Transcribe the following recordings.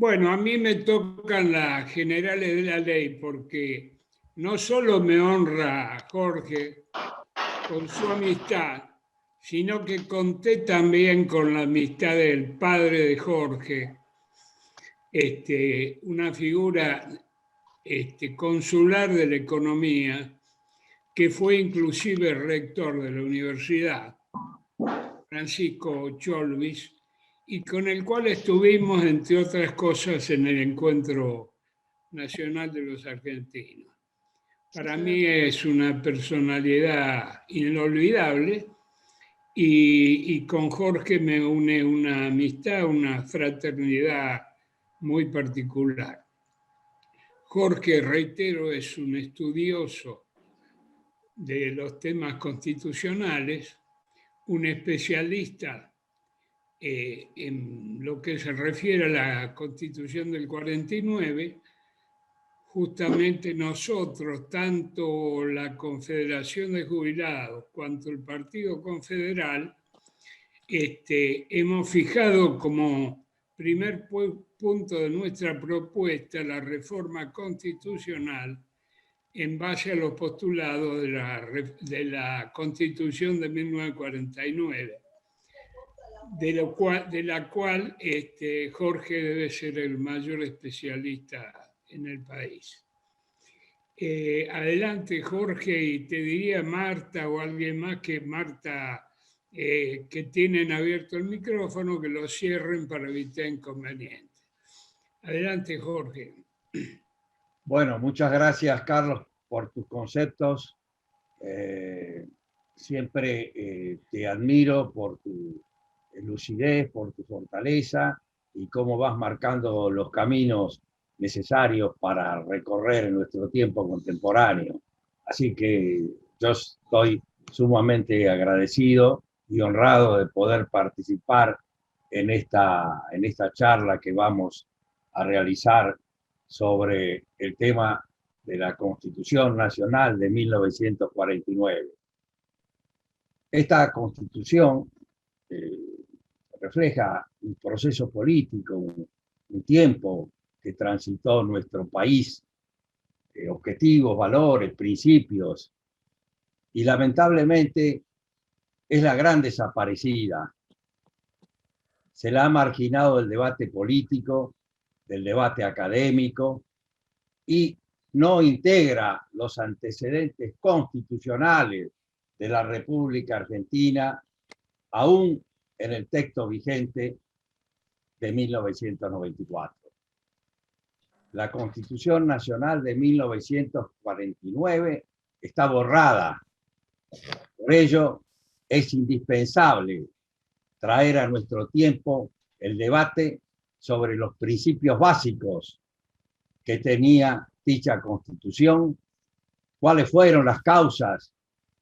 Bueno, a mí me tocan las generales de la ley porque no solo me honra Jorge con su amistad, sino que conté también con la amistad del padre de Jorge, una figura consular de la economía, que fue inclusive rector de la universidad, Francisco Cholvis, y con el cual estuvimos, entre otras cosas, en el Encuentro Nacional de los Argentinos. Para mí es una personalidad inolvidable y con Jorge me une una amistad, una fraternidad muy particular. Jorge, reitero, es un estudioso de los temas constitucionales, un especialista en lo que se refiere a la Constitución del 49. Justamente nosotros, tanto la Confederación de Jubilados cuanto el Partido Confederal, hemos fijado como primer punto de nuestra propuesta la reforma constitucional en base a los postulados de la Constitución de 1949, de la cual Jorge debe ser el mayor especialista en el país. Adelante, Jorge, y te diría Marta o alguien más que Marta, que tienen abierto el micrófono, que lo cierren para evitar inconvenientes. Adelante, Jorge. Bueno, muchas gracias, Carlos, por tus conceptos. Siempre te admiro por tu lucidez, por tu fortaleza y cómo vas marcando los caminos necesarios para recorrer en nuestro tiempo contemporáneo. Así que yo estoy sumamente agradecido y honrado de poder participar en esta charla que vamos a realizar sobre el tema de la Constitución Nacional de 1949. Esta Constitución refleja un proceso político, un tiempo que transitó nuestro país, objetivos, valores, principios, y lamentablemente es la gran desaparecida. Se la ha marginado del debate político, del debate académico, y no integra los antecedentes constitucionales de la República Argentina, aún en el texto vigente de 1994. La Constitución Nacional de 1949 está borrada. Por ello, es indispensable traer a nuestro tiempo el debate sobre los principios básicos que tenía dicha Constitución, cuáles fueron las causas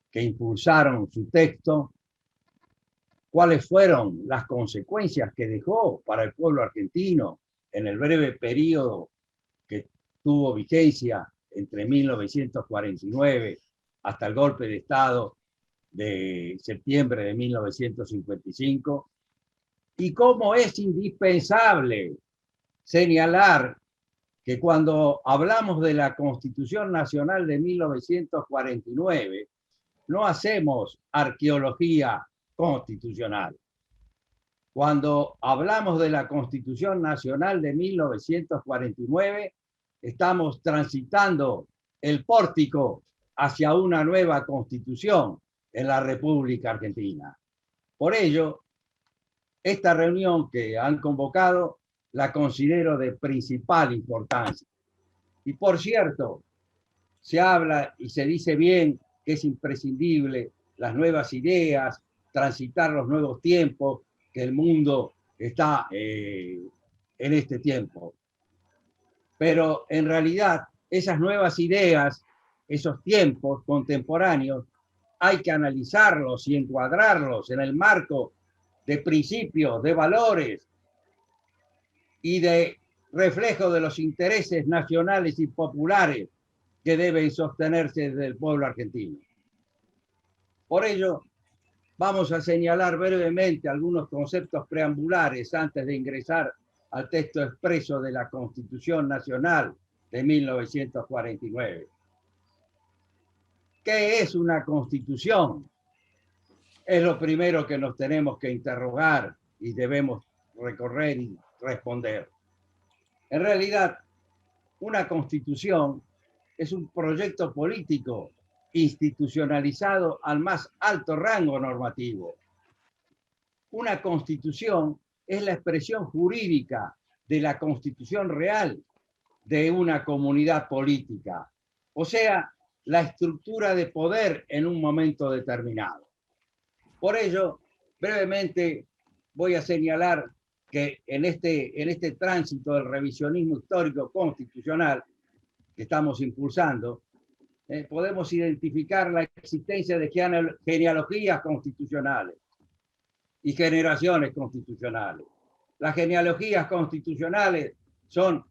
que impulsaron su texto, cuáles fueron las consecuencias que dejó para el pueblo argentino en el breve periodo que tuvo vigencia entre 1949 hasta el golpe de Estado de septiembre de 1955, y cómo es indispensable señalar que cuando hablamos de la Constitución Nacional de 1949, no hacemos arqueología constitucional. Cuando hablamos de la Constitución Nacional de 1949, estamos transitando el pórtico hacia una nueva constitución en la República Argentina. Por ello, esta reunión que han convocado la considero de principal importancia. Y por cierto, se habla y se dice bien que es imprescindible las nuevas ideas, transitar los nuevos tiempos, que el mundo está en este tiempo. Pero en realidad esas nuevas ideas, esos tiempos contemporáneos, hay que analizarlos y encuadrarlos en el marco de principios, de valores y de reflejo de los intereses nacionales y populares que deben sostenerse desde el pueblo argentino. Por ello, vamos a señalar brevemente algunos conceptos preambulares antes de ingresar al texto expreso de la Constitución Nacional de 1949. ¿Qué es una constitución? Es lo primero que nos tenemos que interrogar y debemos recorrer y responder. En realidad, una constitución es un proyecto político institucionalizado al más alto rango normativo. Una constitución es la expresión jurídica de la constitución real de una comunidad política, o sea, la estructura de poder en un momento determinado. Por ello, brevemente voy a señalar que en este tránsito del revisionismo histórico constitucional que estamos impulsando, podemos identificar la existencia de genealogías constitucionales y generaciones constitucionales. Las genealogías constitucionales son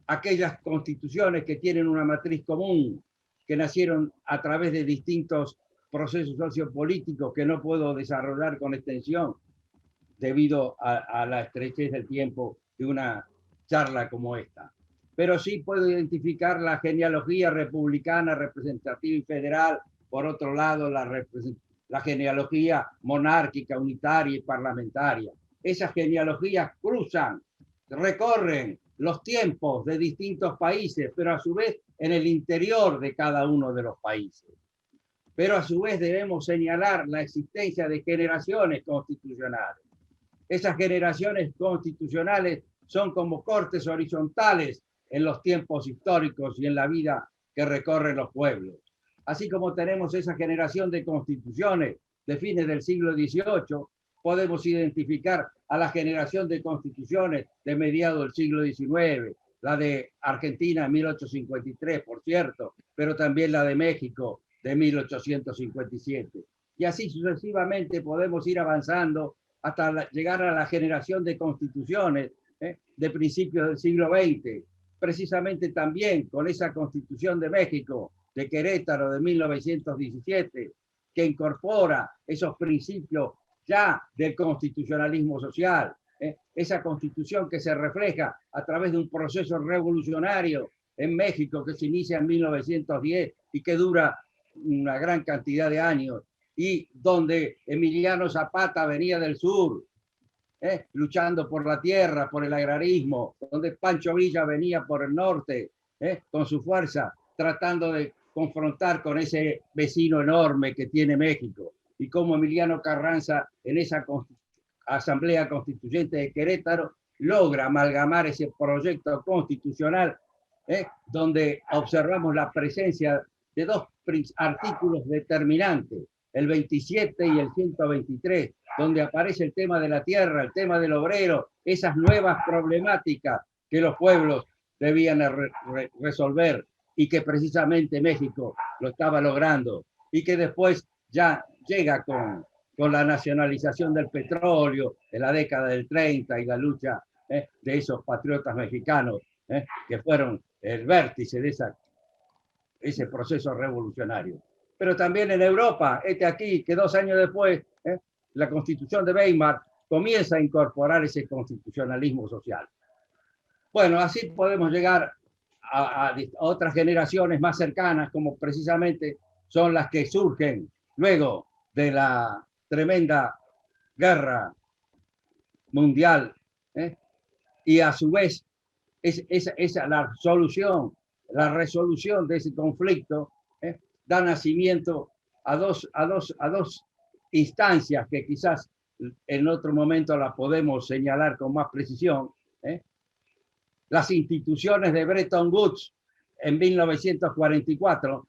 aquellas constituciones que tienen una matriz común, que nacieron a través de distintos procesos sociopolíticos que no puedo desarrollar con extensión debido a la estrechez del tiempo de una charla como esta. Pero sí puedo identificar la genealogía republicana, representativa y federal, por otro lado la genealogía monárquica, unitaria y parlamentaria. Esas genealogías cruzan, recorren los tiempos de distintos países, pero a su vez en el interior de cada uno de los países. Pero a su vez debemos señalar la existencia de generaciones constitucionales. Esas generaciones constitucionales son como cortes horizontales en los tiempos históricos y en la vida que recorren los pueblos. Así como tenemos esa generación de constituciones de fines del siglo XVIII, podemos identificar a la generación de constituciones de mediados del siglo XIX, la de Argentina en 1853, por cierto, pero también la de México de 1857. Y así sucesivamente podemos ir avanzando hasta llegar a la generación de constituciones de principios del siglo XX, precisamente también con esa Constitución de México, de Querétaro de 1917, que incorpora esos principios ya del constitucionalismo social, esa constitución que se refleja a través de un proceso revolucionario en México que se inicia en 1910 y que dura una gran cantidad de años, y donde Emiliano Zapata venía del sur, luchando por la tierra, por el agrarismo, donde Pancho Villa venía por el norte, con su fuerza, tratando de confrontar con ese vecino enorme que tiene México, y como Emiliano Carranza en esa Asamblea Constituyente de Querétaro logra amalgamar ese proyecto constitucional, donde observamos la presencia de dos artículos determinantes, el 27 y el 123, donde aparece el tema de la tierra, el tema del obrero, esas nuevas problemáticas que los pueblos debían resolver y que precisamente México lo estaba logrando, y que después ya llega con la nacionalización del petróleo en la década del 30 y la lucha de esos patriotas mexicanos que fueron el vértice de ese proceso revolucionario. Pero también en Europa, aquí que 2 años después, la Constitución de Weimar comienza a incorporar ese constitucionalismo social. Bueno, así podemos llegar a otras generaciones más cercanas, como precisamente son las que surgen luego de la tremenda guerra mundial, y a su vez la resolución de ese conflicto da nacimiento a dos instancias que quizás en otro momento las podemos señalar con más precisión. Las instituciones de Bretton Woods en 1944,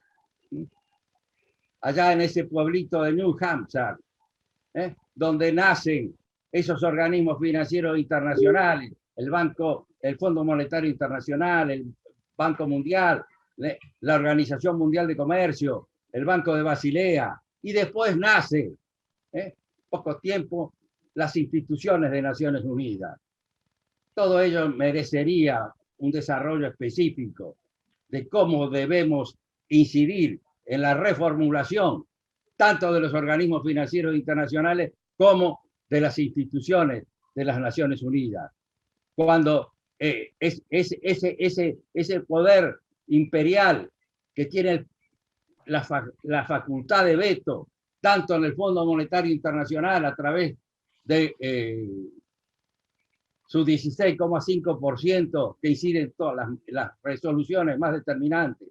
allá en ese pueblito de New Hampshire, donde nacen esos organismos financieros internacionales, el Fondo Monetario Internacional, el Banco Mundial, la Organización Mundial de Comercio, el Banco de Basilea, y después nace, poco tiempo, las instituciones de Naciones Unidas. Todo ello merecería un desarrollo específico de cómo debemos incidir en la reformulación tanto de los organismos financieros internacionales como de las instituciones de las Naciones Unidas. cuando ese poder imperial que tiene la facultad de veto, tanto en el Fondo Monetario Internacional a través de su 16,5% que incide en todas las resoluciones más determinantes,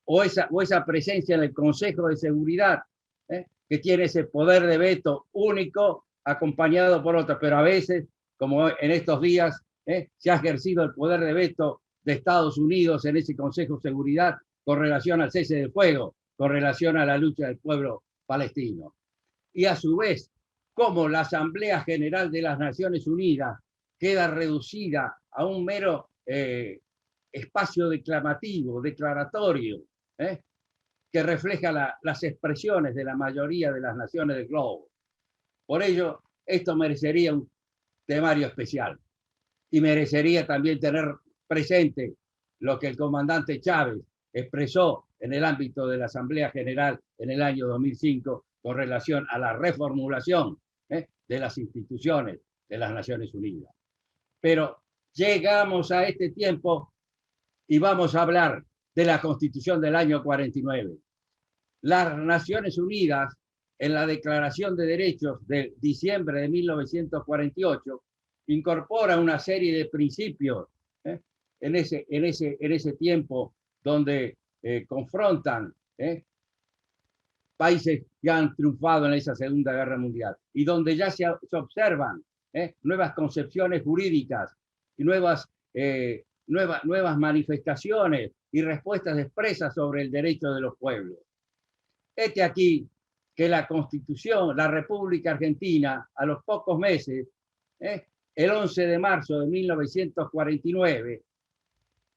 o esa presencia en el Consejo de Seguridad, que tiene ese poder de veto único acompañado por otros, pero a veces, como en estos días, se ha ejercido el poder de veto de Estados Unidos en ese Consejo de Seguridad con relación al cese del fuego, con relación a la lucha del pueblo palestino. Y a su vez, como la Asamblea General de las Naciones Unidas queda reducida a un mero espacio declamativo, declaratorio, que refleja las expresiones de la mayoría de las naciones del globo. Por ello, esto merecería un temario especial y merecería también tener presente lo que el comandante Chávez expresó en el ámbito de la Asamblea General en el año 2005 con relación a la reformulación de las instituciones de las Naciones Unidas. Pero llegamos a este tiempo y vamos a hablar de la Constitución del año 49. Las Naciones Unidas, en la Declaración de Derechos de diciembre de 1948, incorpora una serie de principios en ese tiempo donde confrontan países que han triunfado en esa Segunda Guerra Mundial y donde ya se observan nuevas concepciones jurídicas y nuevas manifestaciones y respuestas expresas sobre el derecho de los pueblos. Este aquí que la Constitución, la República Argentina, a los pocos meses, el 11 de marzo de 1949,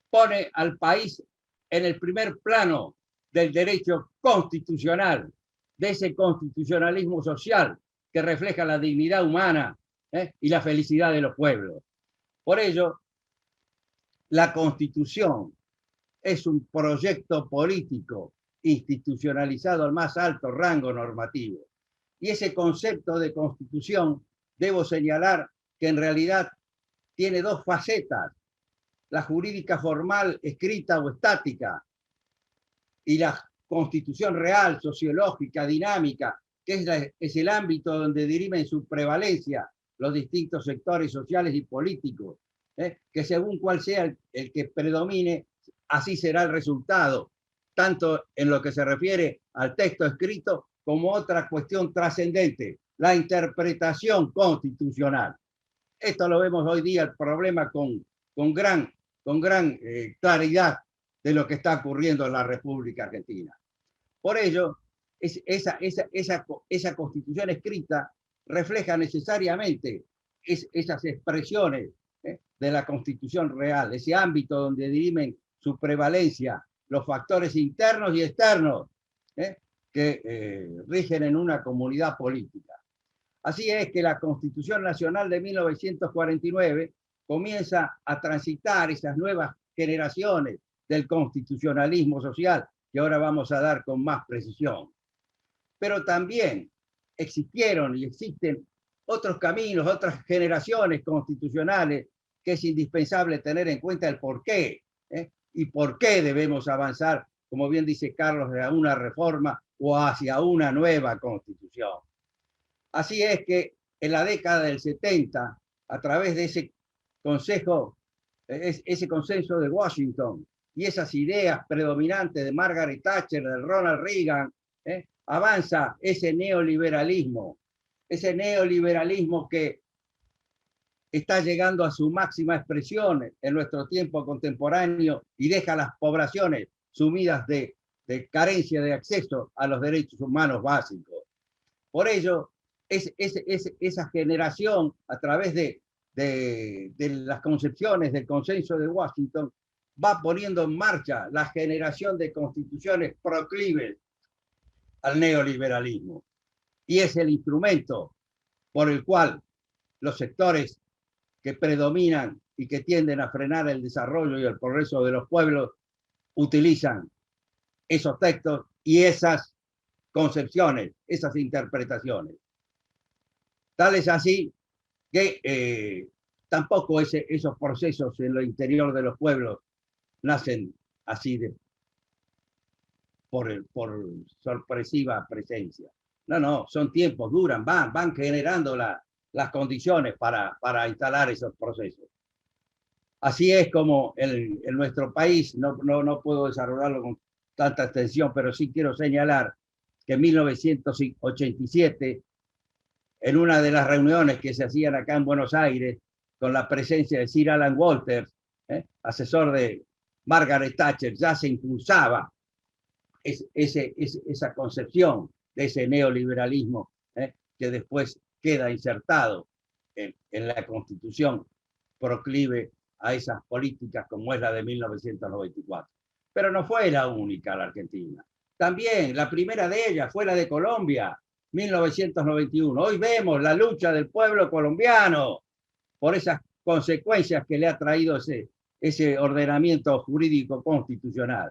pone al país en el primer plano del derecho constitucional, de ese constitucionalismo social que refleja la dignidad humana y la felicidad de los pueblos. Por ello, la Constitución es un proyecto político institucionalizado al más alto rango normativo. Y ese concepto de Constitución, debo señalar que en realidad tiene dos facetas: la jurídica formal, escrita o estática, y la constitución real, sociológica, dinámica, que es el ámbito donde dirimen su prevalencia los distintos sectores sociales y políticos, que según cuál sea el que predomine, así será el resultado, tanto en lo que se refiere al texto escrito como otra cuestión trascendente, la interpretación constitucional. Esto lo vemos hoy día, el problema con gran claridad de lo que está ocurriendo en la República Argentina. Por ello, esa constitución escrita refleja necesariamente esas expresiones de la constitución real, ese ámbito donde dirimen su prevalencia los factores internos y externos que rigen en una comunidad política. Así es que la Constitución Nacional de 1949 comienza a transitar esas nuevas generaciones del constitucionalismo social que ahora vamos a dar con más precisión. Pero también existieron y existen otros caminos, otras generaciones constitucionales que es indispensable tener en cuenta el porqué y por qué debemos avanzar, como bien dice Carlos, hacia una reforma o hacia una nueva constitución. Así es que en la década del 70, a través de ese consenso de Washington y esas ideas predominantes de Margaret Thatcher, de Ronald Reagan, avanza ese neoliberalismo que está llegando a su máxima expresión en nuestro tiempo contemporáneo y deja a las poblaciones sumidas de carencia de acceso a los derechos humanos básicos. Por ello, esa generación, a través de las concepciones del consenso de Washington, va poniendo en marcha la generación de constituciones proclives al neoliberalismo. Y es el instrumento por el cual los sectores que predominan y que tienden a frenar el desarrollo y el progreso de los pueblos utilizan esos textos y esas concepciones, esas interpretaciones. Tal es así que tampoco esos procesos en lo interior de los pueblos nacen así por sorpresiva presencia. No, no, son tiempos, duran, van generando las condiciones para instalar esos procesos. Así es como en nuestro país, no puedo desarrollarlo con tanta extensión, pero sí quiero señalar que en 1987, en una de las reuniones que se hacían acá en Buenos Aires, con la presencia de Sir Alan Walters, asesor de Margaret Thatcher, ya se impulsaba esa concepción de ese neoliberalismo que después queda insertado en la Constitución proclive a esas políticas como es la de 1994. Pero no fue la única la Argentina. También la primera de ellas fue la de Colombia, 1991. Hoy vemos la lucha del pueblo colombiano por esas consecuencias que le ha traído ese ordenamiento jurídico constitucional.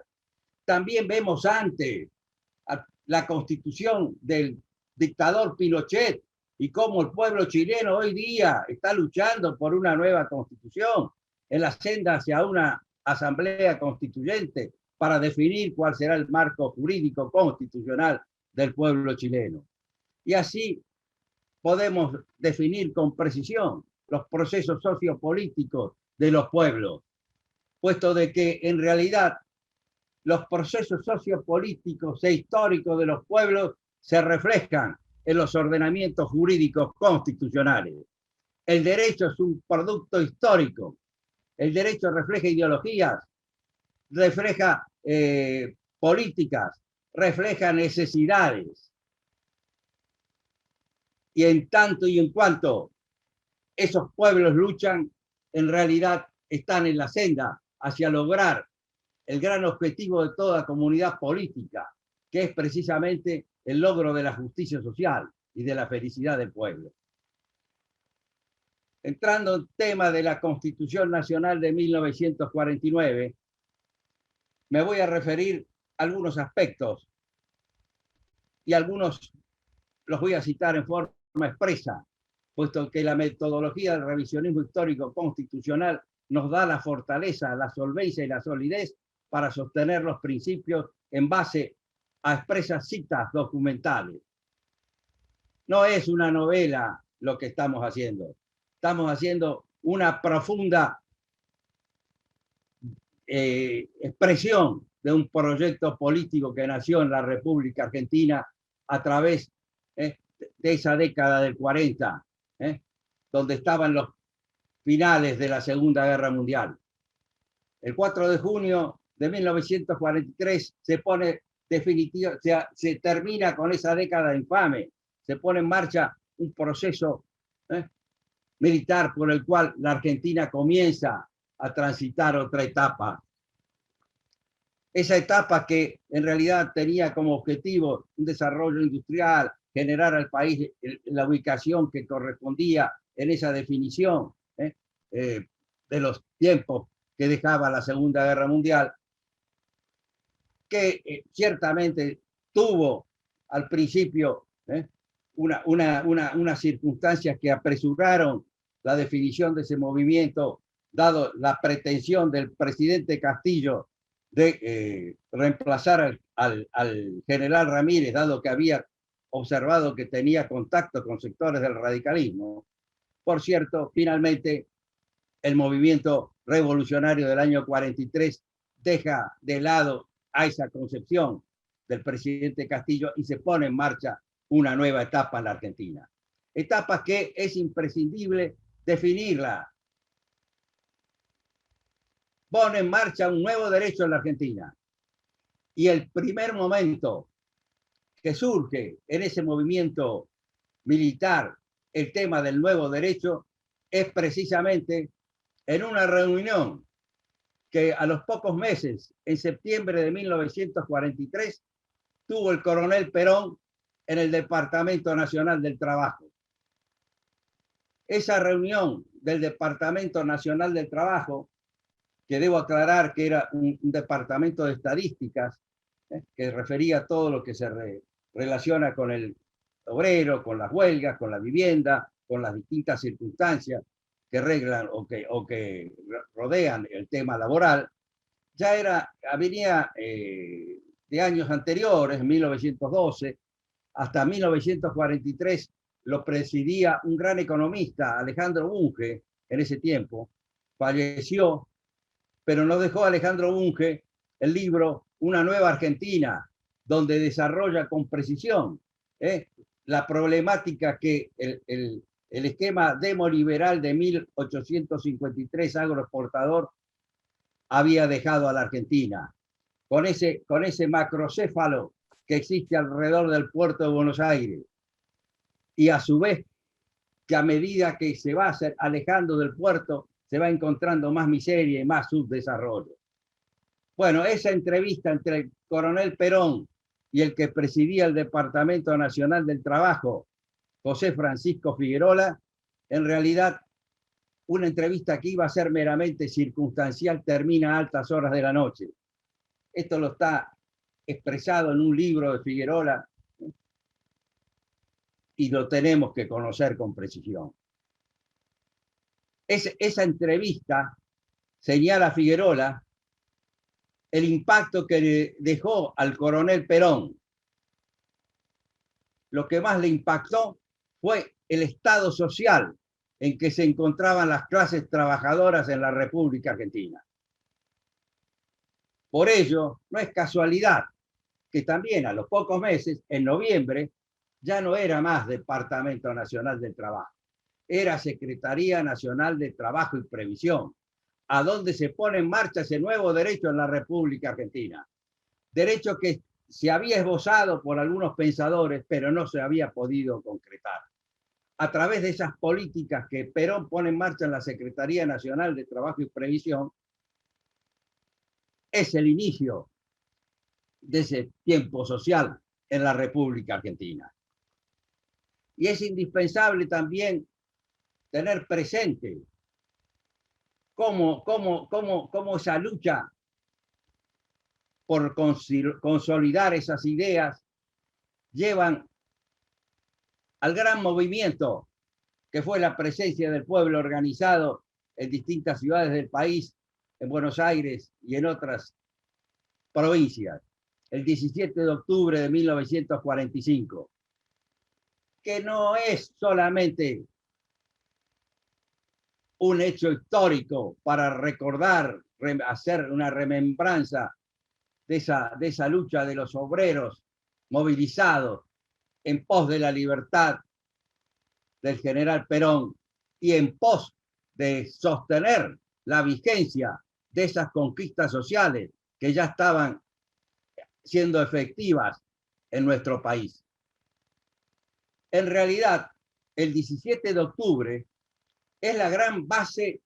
También vemos antes la constitución del dictador Pinochet y cómo el pueblo chileno hoy día está luchando por una nueva constitución en la senda hacia una asamblea constituyente para definir cuál será el marco jurídico constitucional del pueblo chileno. Y así podemos definir con precisión los procesos sociopolíticos de los pueblos, puesto de que en realidad los procesos sociopolíticos e históricos de los pueblos se reflejan en los ordenamientos jurídicos constitucionales. El derecho es un producto histórico. El derecho refleja ideologías, refleja políticas, refleja necesidades. Y en tanto y en cuanto esos pueblos luchan, en realidad están en la senda hacia lograr el gran objetivo de toda comunidad política, que es precisamente el logro de la justicia social y de la felicidad del pueblo. Entrando en tema de la Constitución Nacional de 1949, me voy a referir a algunos aspectos y algunos los voy a citar en forma expresa, puesto que la metodología del revisionismo histórico constitucional nos da la fortaleza, la solvencia y la solidez para sostener los principios en base a expresas citas documentales. No es una novela lo que estamos haciendo. Estamos haciendo una profunda expresión de un proyecto político que nació en la República Argentina a través de esa década del 40, donde estaban los finales de la Segunda Guerra Mundial. El 4 de junio de 1943 se pone definitivo, se termina con esa década infame, se pone en marcha un proceso militar por el cual la Argentina comienza a transitar otra etapa. Esa etapa que en realidad tenía como objetivo un desarrollo industrial, generar al país la ubicación que correspondía en esa definición de los tiempos que dejaba la Segunda Guerra Mundial, que ciertamente tuvo al principio unas circunstancias que apresuraron la definición de ese movimiento, dado la pretensión del presidente Castillo de reemplazar al general Ramírez, dado que había observado que tenía contacto con sectores del radicalismo. Por cierto, finalmente el movimiento revolucionario del año 43 deja de lado a esa concepción del presidente Castillo y se pone en marcha una nueva etapa en la Argentina. Etapa que es imprescindible definirla. Pone en marcha un nuevo derecho en la Argentina. Y el primer momento que surge en ese movimiento militar el tema del nuevo derecho es precisamente en una reunión que a los pocos meses, en septiembre de 1943, tuvo el coronel Perón en el Departamento Nacional del Trabajo. Esa reunión del Departamento Nacional del Trabajo, que debo aclarar que era un departamento de estadísticas, que refería a todo lo que se relaciona con el obrero, con las huelgas, con la vivienda, con las distintas circunstancias que reglan o que rodean el tema laboral, ya venía de años anteriores, 1912, hasta 1943, lo presidía un gran economista, Alejandro Bunge, en ese tiempo. Falleció, pero nos dejó Alejandro Bunge el libro Una nueva Argentina, donde desarrolla con precisión la problemática que el esquema demoliberal de 1853 agroexportador había dejado a la Argentina, con ese macrocéfalo que existe alrededor del puerto de Buenos Aires, y a su vez que a medida que se va alejando del puerto, se va encontrando más miseria y más subdesarrollo. Bueno, esa entrevista entre el coronel Perón y el que presidía el Departamento Nacional del Trabajo, José Francisco Figuerola, en realidad una entrevista que iba a ser meramente circunstancial, termina a altas horas de la noche. Esto lo está expresado en un libro de Figuerola y lo tenemos que conocer con precisión. Esa entrevista señala a Figuerola el impacto que le dejó al coronel Perón. Lo que más le impactó fue el estado social en que se encontraban las clases trabajadoras en la República Argentina. Por ello, no es casualidad que también a los pocos meses, en noviembre, ya no era más Departamento Nacional del Trabajo, era Secretaría Nacional de Trabajo y Previsión, a donde se pone en marcha ese nuevo derecho en la República Argentina. Derecho que se había esbozado por algunos pensadores, pero no se había podido concretar. A través de esas políticas que Perón pone en marcha en la Secretaría Nacional de Trabajo y Previsión, es el inicio de ese tiempo social en la República Argentina. Y es indispensable también tener presente cómo esa lucha por consolidar esas ideas llevan al gran movimiento que fue la presencia del pueblo organizado en distintas ciudades del país, en Buenos Aires y en otras provincias, el 17 de octubre de 1945, que no es solamente un hecho histórico para recordar, hacer una remembranza de esa lucha de los obreros movilizados en pos de la libertad del general Perón y en pos de sostener la vigencia de esas conquistas sociales que ya estaban siendo efectivas en nuestro país. En realidad, el 17 de octubre es la gran base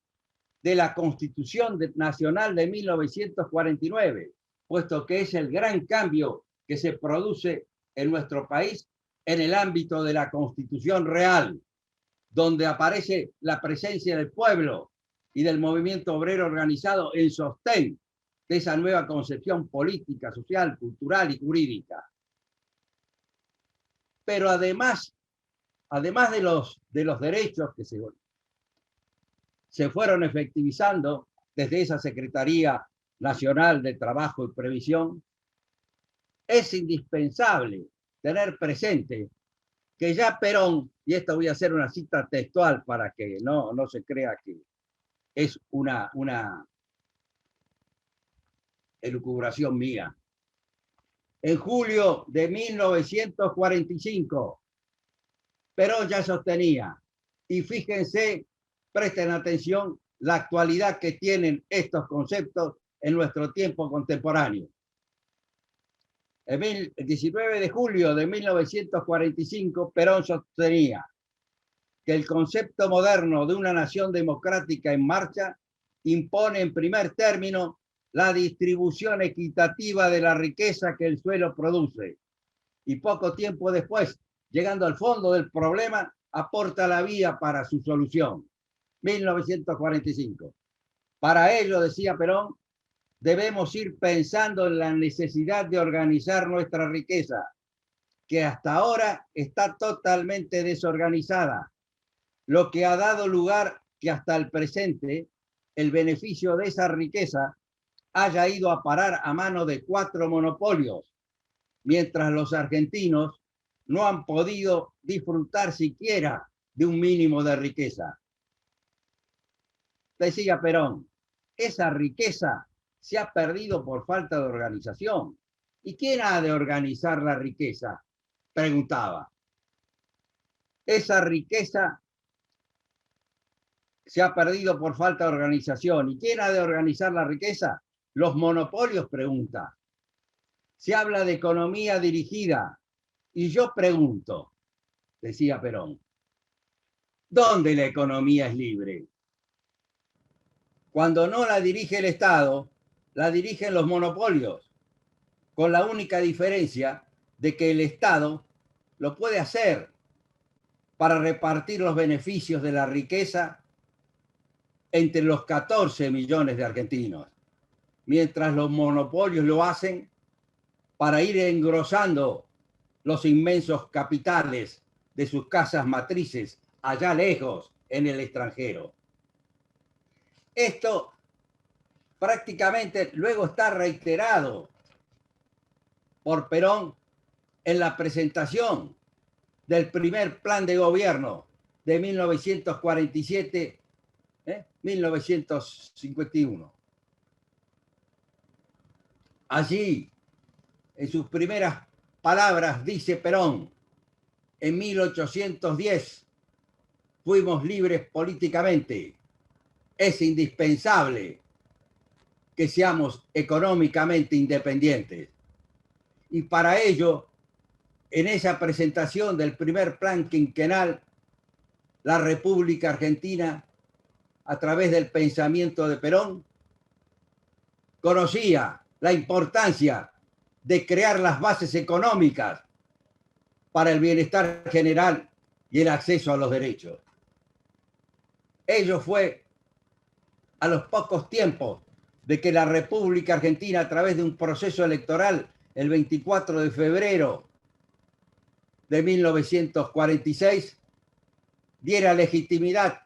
de la Constitución Nacional de 1949, puesto que es el gran cambio que se produce en nuestro país en el ámbito de la Constitución real, donde aparece la presencia del pueblo y del movimiento obrero organizado en sostén de esa nueva concepción política, social, cultural y jurídica. Pero además de los derechos que se fueron efectivizando desde esa Secretaría Nacional de Trabajo y Previsión, es indispensable tener presente que ya Perón, y esto voy a hacer una cita textual para que no se crea que es una elucubración mía. En julio de 1945, Perón ya sostenía, y fíjense, presten atención, la actualidad que tienen estos conceptos en nuestro tiempo contemporáneo. El 19 de julio de 1945, Perón sostenía que el concepto moderno de una nación democrática en marcha impone en primer término la distribución equitativa de la riqueza que el suelo produce, y poco tiempo después, llegando al fondo del problema, aporta la vía para su solución. 1945. Para ello, decía Perón, debemos ir pensando en la necesidad de organizar nuestra riqueza, que hasta ahora está totalmente desorganizada, lo que ha dado lugar que hasta el presente el beneficio de esa riqueza haya ido a parar a mano de 4 monopolios, mientras los argentinos no han podido disfrutar siquiera de un mínimo de riqueza. Decía Perón, esa riqueza se ha perdido por falta de organización. ¿Y quién ha de organizar la riqueza?, preguntaba. Esa riqueza se ha perdido por falta de organización. ¿Y quién ha de organizar la riqueza? Los monopolios, pregunta. Se habla de economía dirigida. Y yo pregunto, decía Perón, ¿dónde la economía es libre? Cuando no la dirige el Estado, la dirigen los monopolios, con la única diferencia de que el Estado lo puede hacer para repartir los beneficios de la riqueza entre los 14 millones de argentinos, mientras los monopolios lo hacen para ir engrosando los inmensos capitales de sus casas matrices allá lejos en el extranjero. Esto prácticamente luego está reiterado por Perón en la presentación del primer plan de gobierno de 1947-1951. Allí, en sus primeras palabras, dice Perón, en 1810 fuimos libres políticamente. Es indispensable que seamos económicamente independientes. Y para ello, en esa presentación del primer plan quinquenal, la República Argentina, a través del pensamiento de Perón, conocía la importancia de crear las bases económicas para el bienestar general y el acceso a los derechos. Ello fue a los pocos tiempos de que la República Argentina, a través de un proceso electoral, el 24 de febrero de 1946, diera legitimidad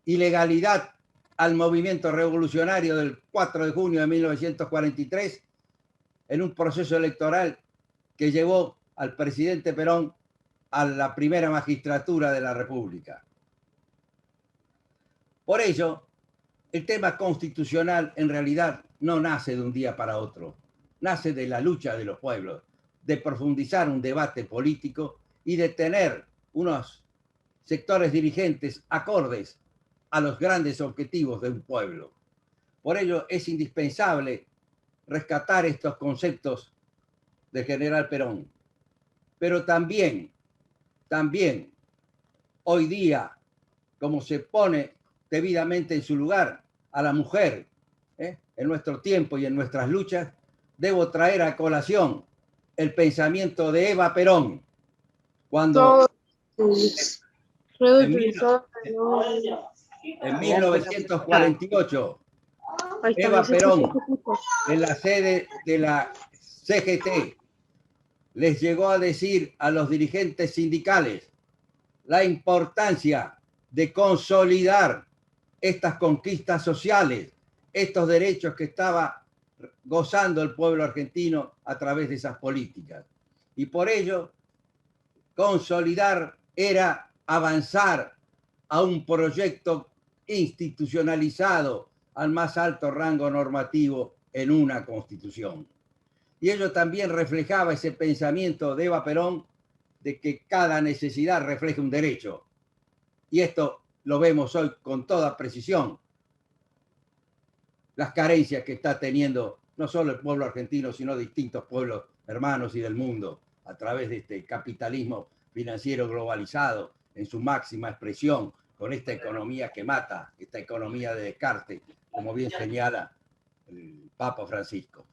y legalidad al movimiento revolucionario del 4 de junio de 1943, en un proceso electoral que llevó al presidente Perón a la primera magistratura de la República. Por ello, el tema constitucional en realidad no nace de un día para otro, nace de la lucha de los pueblos, de profundizar un debate político y de tener unos sectores dirigentes acordes a los grandes objetivos de un pueblo. Por ello es indispensable rescatar estos conceptos del general Perón. Pero también hoy día, como se pone debidamente en su lugar a la mujer en nuestro tiempo y en nuestras luchas, debo traer a colación el pensamiento de Eva Perón, cuando en 1948 Eva Perón, en la sede de la CGT, les llegó a decir a los dirigentes sindicales la importancia de consolidar estas conquistas sociales, estos derechos que estaba gozando el pueblo argentino a través de esas políticas. Y por ello, consolidar era avanzar a un proyecto institucionalizado al más alto rango normativo en una constitución. Y ello también reflejaba ese pensamiento de Eva Perón de que cada necesidad refleja un derecho. Y esto lo vemos hoy con toda precisión. Las carencias que está teniendo no solo el pueblo argentino, sino distintos pueblos hermanos y del mundo a través de este capitalismo financiero globalizado en su máxima expresión, con esta economía que mata, esta economía de Descartes, como bien señala el Papa Francisco.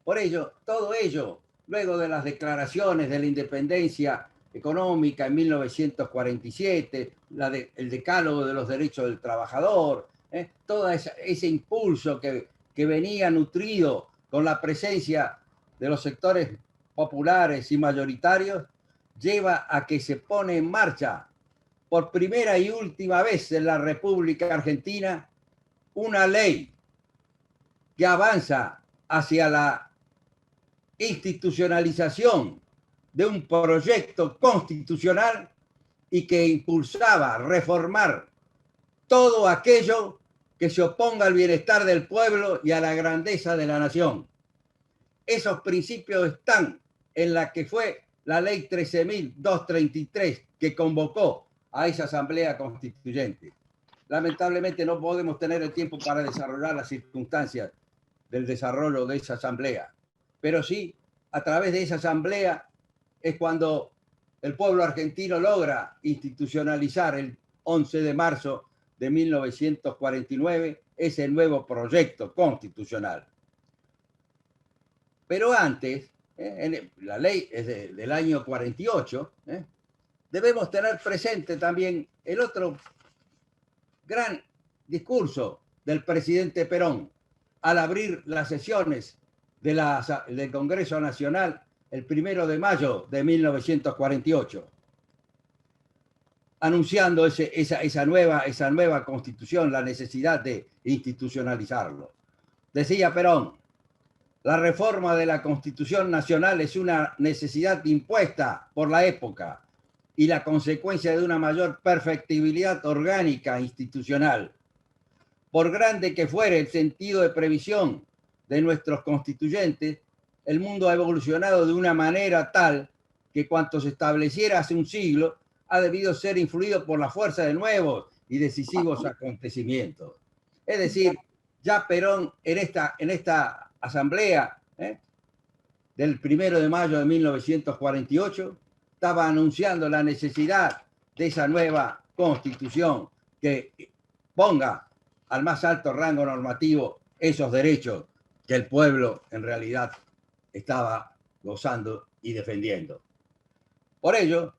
Por ello, todo ello, luego de las declaraciones de la independencia económica en 1947, el decálogo de los derechos del trabajador, todo ese impulso que venía nutrido con la presencia de los sectores populares y mayoritarios, lleva a que se pone en marcha por primera y última vez en la República Argentina una ley que avanza hacia la institucionalización de un proyecto constitucional y que impulsaba reformar todo aquello que se oponga al bienestar del pueblo y a la grandeza de la nación. Esos principios están en la que fue la ley 13.233 que convocó a esa Asamblea Constituyente. Lamentablemente no podemos tener el tiempo para desarrollar las circunstancias del desarrollo de esa Asamblea, pero sí, a través de esa Asamblea es cuando el pueblo argentino logra institucionalizar el 11 de marzo de 1949 ese nuevo proyecto constitucional. Pero antes, la ley es del año 48, debemos tener presente también el otro gran discurso del presidente Perón al abrir las sesiones del Congreso Nacional el 1 de mayo de 1948, anunciando esa nueva constitución, la necesidad de institucionalizarlo. Decía Perón: la reforma de la Constitución Nacional es una necesidad impuesta por la época y la consecuencia de una mayor perfectibilidad orgánica e institucional. Por grande que fuere el sentido de previsión de nuestros constituyentes, el mundo ha evolucionado de una manera tal que cuanto se estableciera hace un siglo ha debido ser influido por la fuerza de nuevos y decisivos acontecimientos. Es decir, ya Perón en esta asamblea del 1 de mayo de 1948 estaba anunciando la necesidad de esa nueva constitución que ponga al más alto rango normativo esos derechos que el pueblo en realidad estaba gozando y defendiendo. Por ello,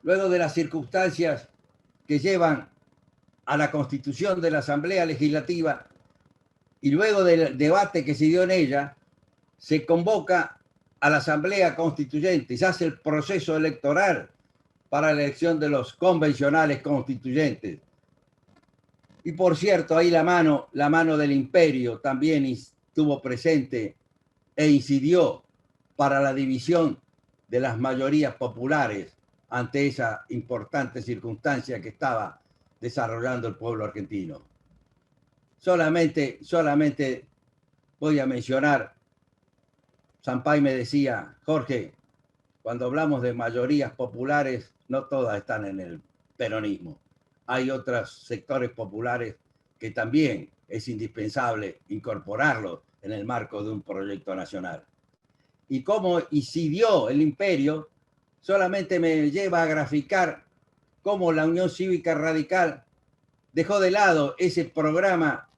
luego de las circunstancias que llevan a la constitución de la Asamblea Legislativa y luego del debate que se dio en ella, se convoca a la Asamblea Constituyente y se hace el proceso electoral para la elección de los convencionales constituyentes. Y por cierto, ahí la mano del imperio también estuvo presente e incidió para la división de las mayorías populares ante esa importante circunstancia que estaba desarrollando el pueblo argentino. Solamente voy a mencionar, Sampay me decía: Jorge, cuando hablamos de mayorías populares, no todas están en el peronismo. Hay otros sectores populares que también es indispensable incorporarlos en el marco de un proyecto nacional. Y cómo incidió el imperio solamente me lleva a graficar cómo la Unión Cívica Radical dejó de lado ese programa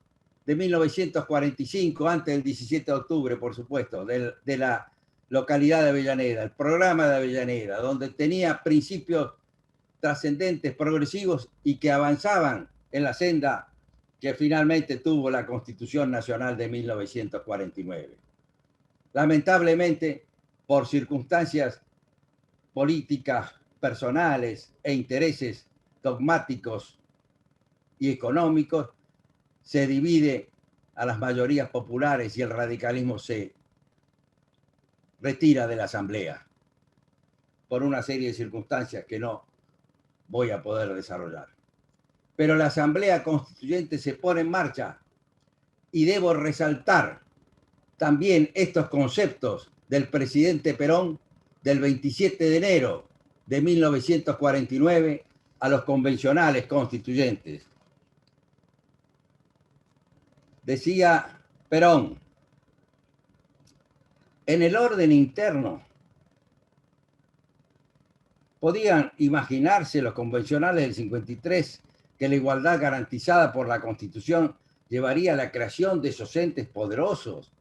de 1945, antes del 17 de octubre, por supuesto, de la localidad de Avellaneda, el programa de Avellaneda, donde tenía principios trascendentes, progresivos y que avanzaban en la senda que finalmente tuvo la Constitución Nacional de 1949. Lamentablemente, por circunstancias políticas personales e intereses dogmáticos y económicos, se divide a las mayorías populares y el radicalismo se retira de la Asamblea por una serie de circunstancias que no voy a poder desarrollar. Pero la Asamblea Constituyente se pone en marcha y debo resaltar también estos conceptos del presidente Perón del 27 de enero de 1949 a los convencionales constituyentes. Decía Perón: en el orden interno podían imaginarse los convencionales del 53 que la igualdad garantizada por la Constitución llevaría a la creación de esos entes poderosos.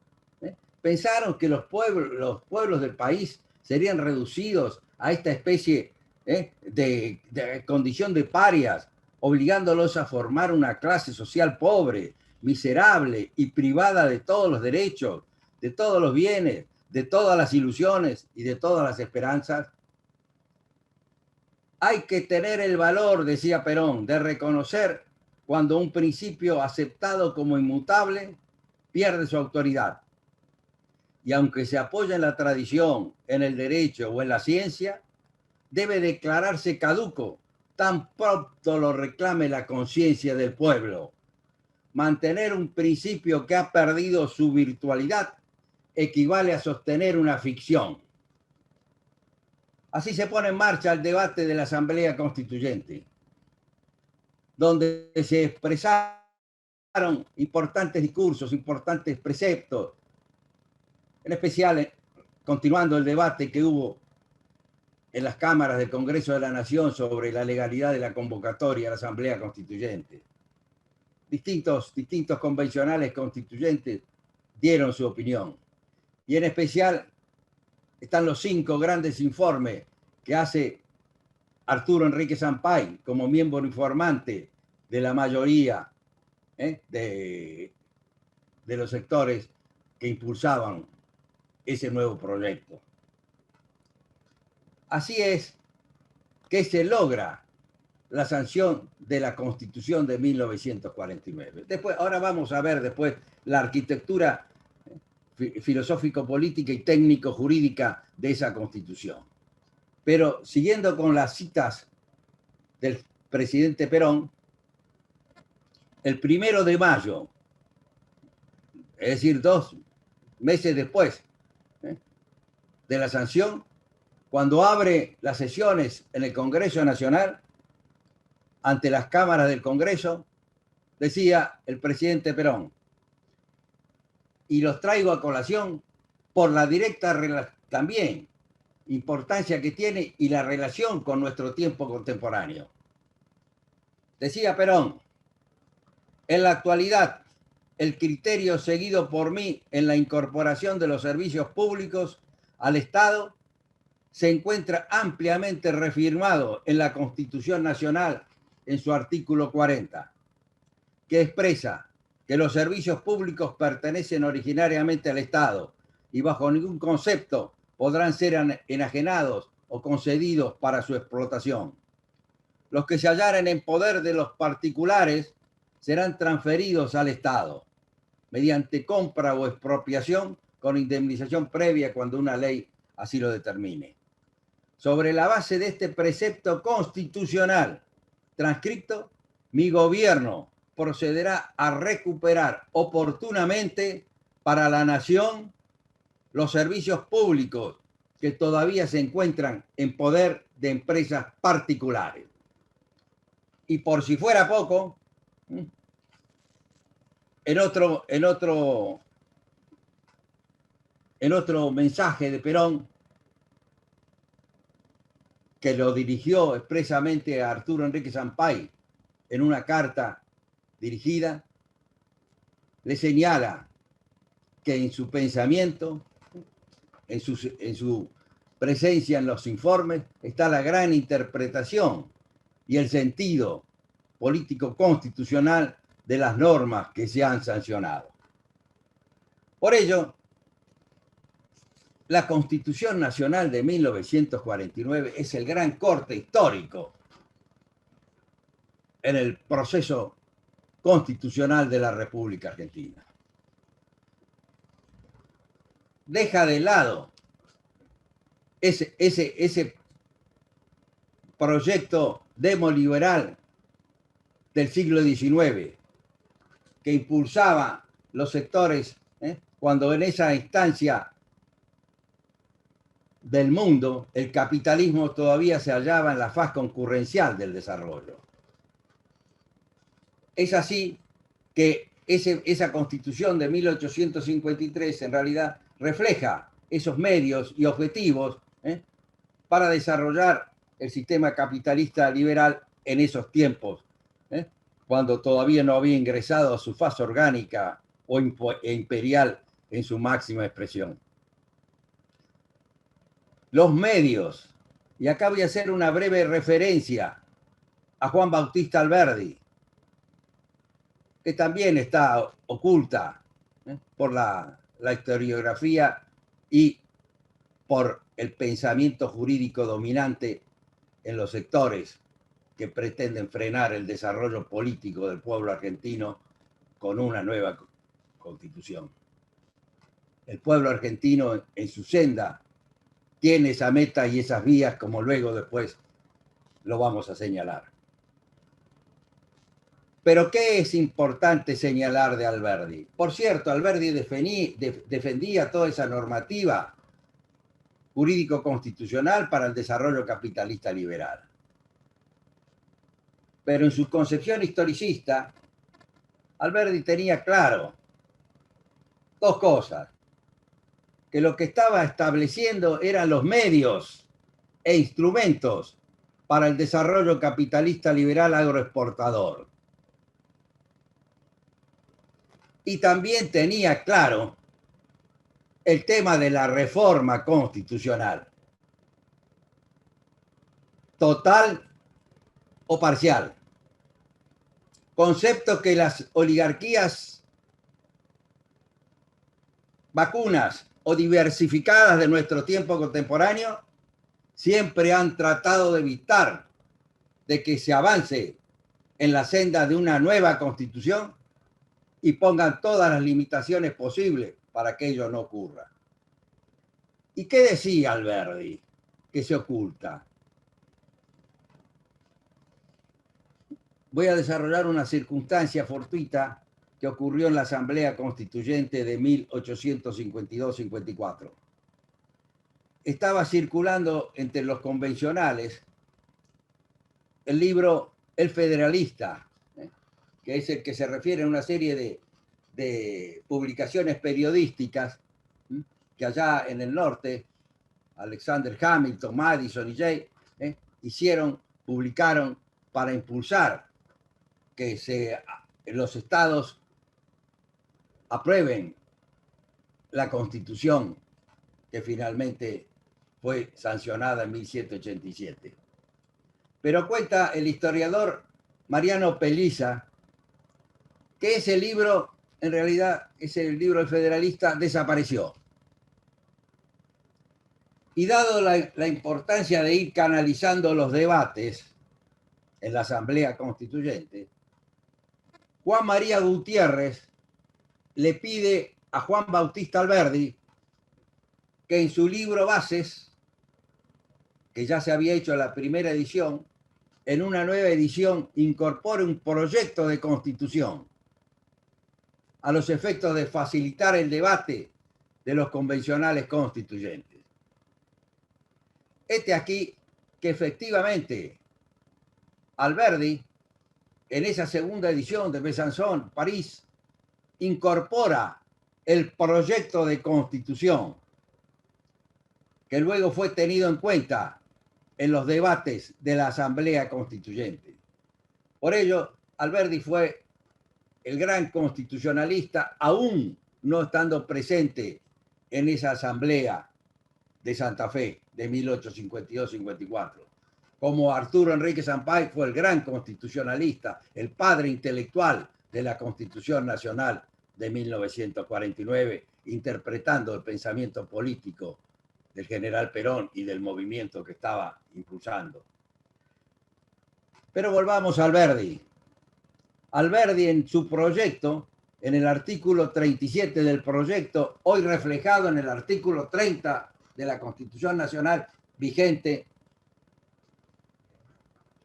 Pensaron que los pueblos del país serían reducidos a esta especie de condición de parias, obligándolos a formar una clase social pobre, miserable y privada de todos los derechos, de todos los bienes, de todas las ilusiones y de todas las esperanzas. Hay que tener el valor, decía Perón, de reconocer cuando un principio aceptado como inmutable pierde su autoridad. Y aunque se apoya en la tradición, en el derecho o en la ciencia, debe declararse caduco tan pronto lo reclame la conciencia del pueblo. Mantener un principio que ha perdido su virtualidad equivale a sostener una ficción. Así se pone en marcha el debate de la Asamblea Constituyente, donde se expresaron importantes discursos, importantes preceptos, en especial continuando el debate que hubo en las cámaras del Congreso de la Nación sobre la legalidad de la convocatoria a la Asamblea Constituyente. Distintos convencionales constituyentes dieron su opinión. Y en especial están los 5 grandes informes que hace Arturo Enrique Sampay como miembro informante de la mayoría de los sectores que impulsaban ese nuevo proyecto. Así es que se logra la sanción de la Constitución de 1949. Ahora vamos a ver después la arquitectura filosófico-política y técnico-jurídica de esa Constitución. Pero siguiendo con las citas del presidente Perón, el 1 de mayo, es decir, 2 meses después de la sanción, cuando abre las sesiones en el Congreso Nacional, ante las cámaras del Congreso, decía el presidente Perón, y los traigo a colación por la directa también importancia que tiene y la relación con nuestro tiempo contemporáneo. Decía Perón, en la actualidad, el criterio seguido por mí en la incorporación de los servicios públicos al Estado se encuentra ampliamente reafirmado en la Constitución Nacional en su artículo 40, que expresa que los servicios públicos pertenecen originariamente al Estado y bajo ningún concepto podrán ser enajenados o concedidos para su explotación. Los que se hallaren en poder de los particulares serán transferidos al Estado mediante compra o expropiación con indemnización previa cuando una ley así lo determine. Sobre la base de este precepto constitucional transcripto, mi gobierno procederá a recuperar oportunamente para la nación los servicios públicos que todavía se encuentran en poder de empresas particulares. Y por si fuera poco, en otro mensaje de Perón, que lo dirigió expresamente a Arturo Enrique Sampay en una carta dirigida, le señala que en su pensamiento, en su presencia en los informes, está la gran interpretación y el sentido político constitucional de las normas que se han sancionado. Por ello, la Constitución Nacional de 1949 es el gran corte histórico en el proceso constitucional de la República Argentina. Deja de lado ese proyecto demoliberal del siglo XIX que impulsaba los sectores cuando en esa instancia del mundo el capitalismo todavía se hallaba en la faz concurrencial del desarrollo. Es así que esa Constitución de 1853 en realidad refleja esos medios y objetivos para desarrollar el sistema capitalista liberal en esos tiempos, cuando todavía no había ingresado a su fase orgánica o imperial en su máxima expresión. Los medios, y acá voy a hacer una breve referencia a Juan Bautista Alberdi, que también está oculta por la historiografía y por el pensamiento jurídico dominante en los sectores que pretenden frenar el desarrollo político del pueblo argentino con una nueva constitución. El pueblo argentino en su senda tiene esa meta y esas vías, como luego después lo vamos a señalar. Pero ¿qué es importante señalar de Alberdi? Por cierto, Alberdi defendía toda esa normativa jurídico-constitucional para el desarrollo capitalista liberal. Pero en su concepción historicista, Alberdi tenía claro dos cosas: que lo que estaba estableciendo eran los medios e instrumentos para el desarrollo capitalista liberal agroexportador. Y también tenía claro el tema de la reforma constitucional, total o parcial. Concepto que las oligarquías vacunas o diversificadas de nuestro tiempo contemporáneo siempre han tratado de evitar de que se avance en la senda de una nueva constitución y pongan todas las limitaciones posibles para que ello no ocurra. ¿Y qué decía Alberdi que se oculta? Voy a desarrollar una circunstancia fortuita que ocurrió en la Asamblea Constituyente de 1852-54. Estaba circulando entre los convencionales el libro El Federalista, que es el que se refiere a una serie de publicaciones periodísticas que allá en el norte, Alexander Hamilton, Madison y Jay, publicaron para impulsar que los estados aprueben la Constitución que finalmente fue sancionada en 1787. Pero cuenta el historiador Mariano Pelliza que ese libro, en realidad, ese libro del Federalista desapareció. Y dado la importancia de ir canalizando los debates en la Asamblea Constituyente, Juan María Gutiérrez le pide a Juan Bautista Alberdi que en su libro Bases, que ya se había hecho en la primera edición, en una nueva edición incorpore un proyecto de constitución a los efectos de facilitar el debate de los convencionales constituyentes. Aquí que efectivamente Alberdi, en esa segunda edición de Besançon, París, incorpora el proyecto de constitución que luego fue tenido en cuenta en los debates de la Asamblea Constituyente. Por ello, Alberdi fue el gran constitucionalista, aún no estando presente en esa Asamblea de Santa Fe de 1852-54. Como Arturo Enrique Sampay fue el gran constitucionalista, el padre intelectual de la Constitución Nacional de 1949, interpretando el pensamiento político del general Perón y del movimiento que estaba impulsando. Pero volvamos a Alberdi. Alberdi en su proyecto, en el artículo 37 del proyecto, hoy reflejado en el artículo 30 de la Constitución Nacional vigente,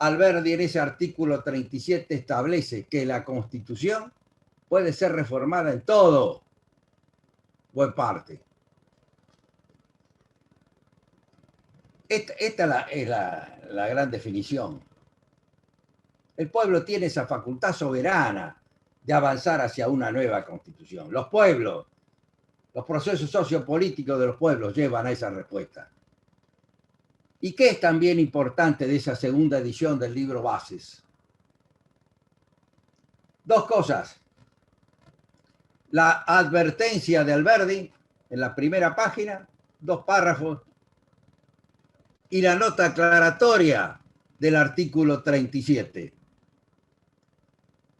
Alberdi en ese artículo 37 establece que la Constitución puede ser reformada en todo o en parte. Esta es la gran definición. El pueblo tiene esa facultad soberana de avanzar hacia una nueva constitución. Los pueblos, los procesos sociopolíticos de los pueblos llevan a esa respuesta. ¿Y qué es también importante de esa segunda edición del libro Bases? Dos cosas. La advertencia de Alberdi en la primera página, 2 párrafos, y la nota aclaratoria del artículo 37.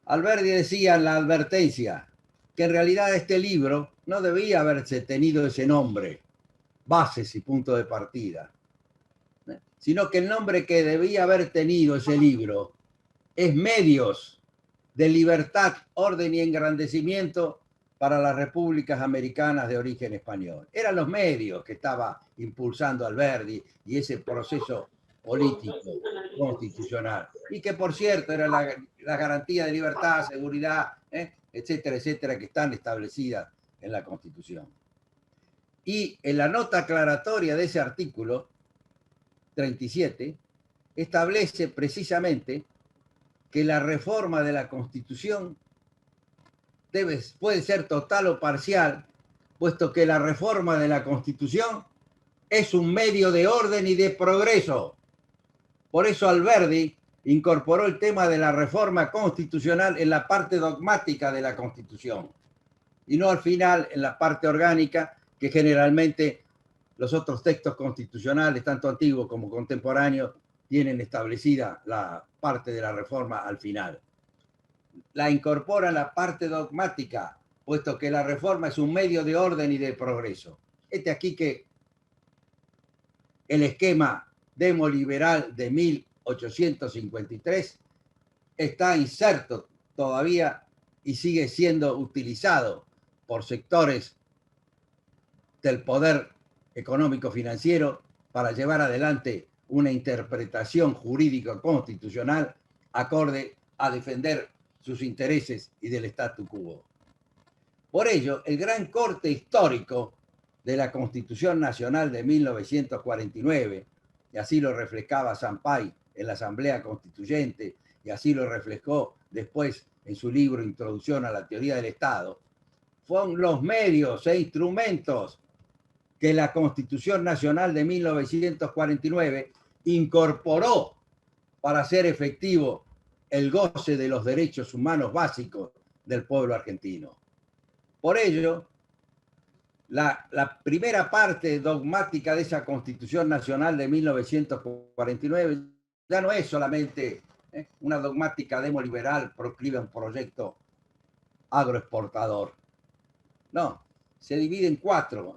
Alberdi decía en la advertencia que en realidad este libro no debía haberse tenido ese nombre, Bases y punto de partida, sino que el nombre que debía haber tenido ese libro es Medios de Libertad, Orden y Engrandecimiento para las Repúblicas Americanas de Origen Español. Eran los medios que estaba impulsando Alberdi y ese proceso político constitucional. Y que, por cierto, era la garantía de libertad, seguridad, etcétera, etcétera, que están establecidas en la Constitución. Y en la nota aclaratoria de ese artículo 37 establece precisamente que la reforma de la Constitución puede ser total o parcial, puesto que la reforma de la Constitución es un medio de orden y de progreso. Por eso Alberdi incorporó el tema de la reforma constitucional en la parte dogmática de la Constitución y no al final en la parte orgánica, que generalmente los otros textos constitucionales, tanto antiguos como contemporáneos, tienen establecida la parte de la reforma al final. La incorpora en la parte dogmática, puesto que la reforma es un medio de orden y de progreso. Aquí que el esquema demoliberal de 1853 está inserto todavía y sigue siendo utilizado por sectores del poder económico-financiero para llevar adelante una interpretación jurídica constitucional acorde a defender sus intereses y del statu quo. Por ello, el gran corte histórico de la Constitución Nacional de 1949, y así lo reflejaba Sampay en la Asamblea Constituyente, y así lo reflejó después en su libro Introducción a la Teoría del Estado, fueron los medios e instrumentos que la Constitución Nacional de 1949 incorporó para hacer efectivo el goce de los derechos humanos básicos del pueblo argentino. Por ello, la primera parte dogmática de esa Constitución Nacional de 1949 ya no es solamente una dogmática demoliberal proclive a un proyecto agroexportador. No, se divide en cuatro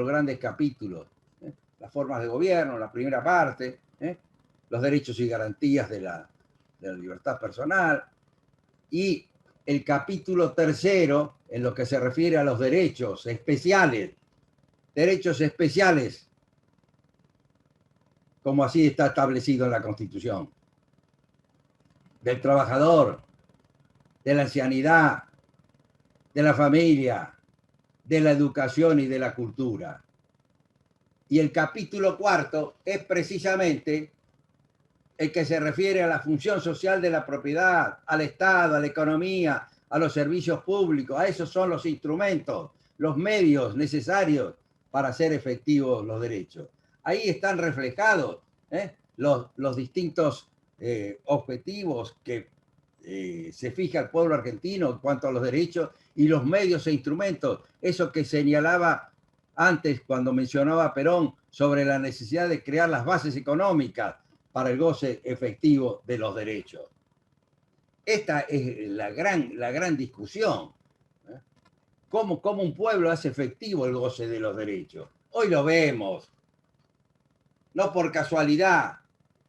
grandes capítulos. Las formas de gobierno, la primera parte, los derechos y garantías de la libertad personal, y el capítulo tercero, en lo que se refiere a los derechos especiales, como así está establecido en la Constitución, del trabajador, de la ancianidad, de la familia, de la educación y de la cultura. Y el capítulo cuarto es precisamente el que se refiere a la función social de la propiedad, al Estado, a la economía, a los servicios públicos. A esos son los instrumentos, los medios necesarios para hacer efectivos los derechos. Ahí están reflejados los distintos objetivos que se fija el pueblo argentino en cuanto a los derechos y los medios e instrumentos. Eso que señalaba antes cuando mencionaba a Perón sobre la necesidad de crear las bases económicas para el goce efectivo de los derechos. Esta es la gran discusión. ¿Cómo un pueblo hace efectivo el goce de los derechos? Hoy lo vemos. No por casualidad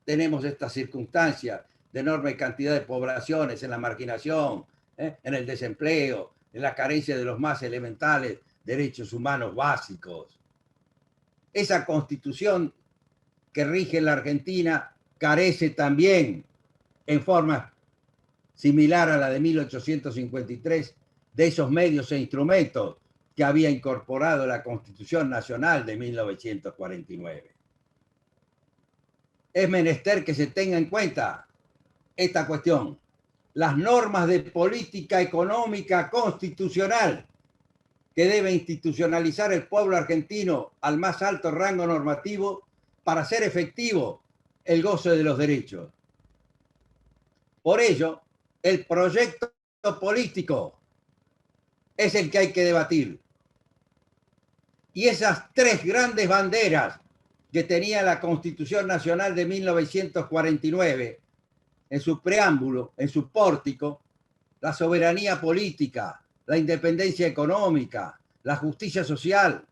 tenemos estas circunstancias de enorme cantidad de poblaciones en la marginación, en el desempleo, en la carencia de los más elementales derechos humanos básicos. Esa Constitución que rige la Argentina carece también, en forma similar a la de 1853, de esos medios e instrumentos que había incorporado la Constitución Nacional de 1949. Es menester que se tenga en cuenta esta cuestión. Las normas de política económica constitucional que debe institucionalizar el pueblo argentino al más alto rango normativo para hacer efectivo el goce de los derechos. Por ello, el proyecto político es el que hay que debatir. Y esas tres grandes banderas que tenía la Constitución Nacional de 1949, en su preámbulo, en su pórtico, la soberanía política, la independencia económica, la justicia social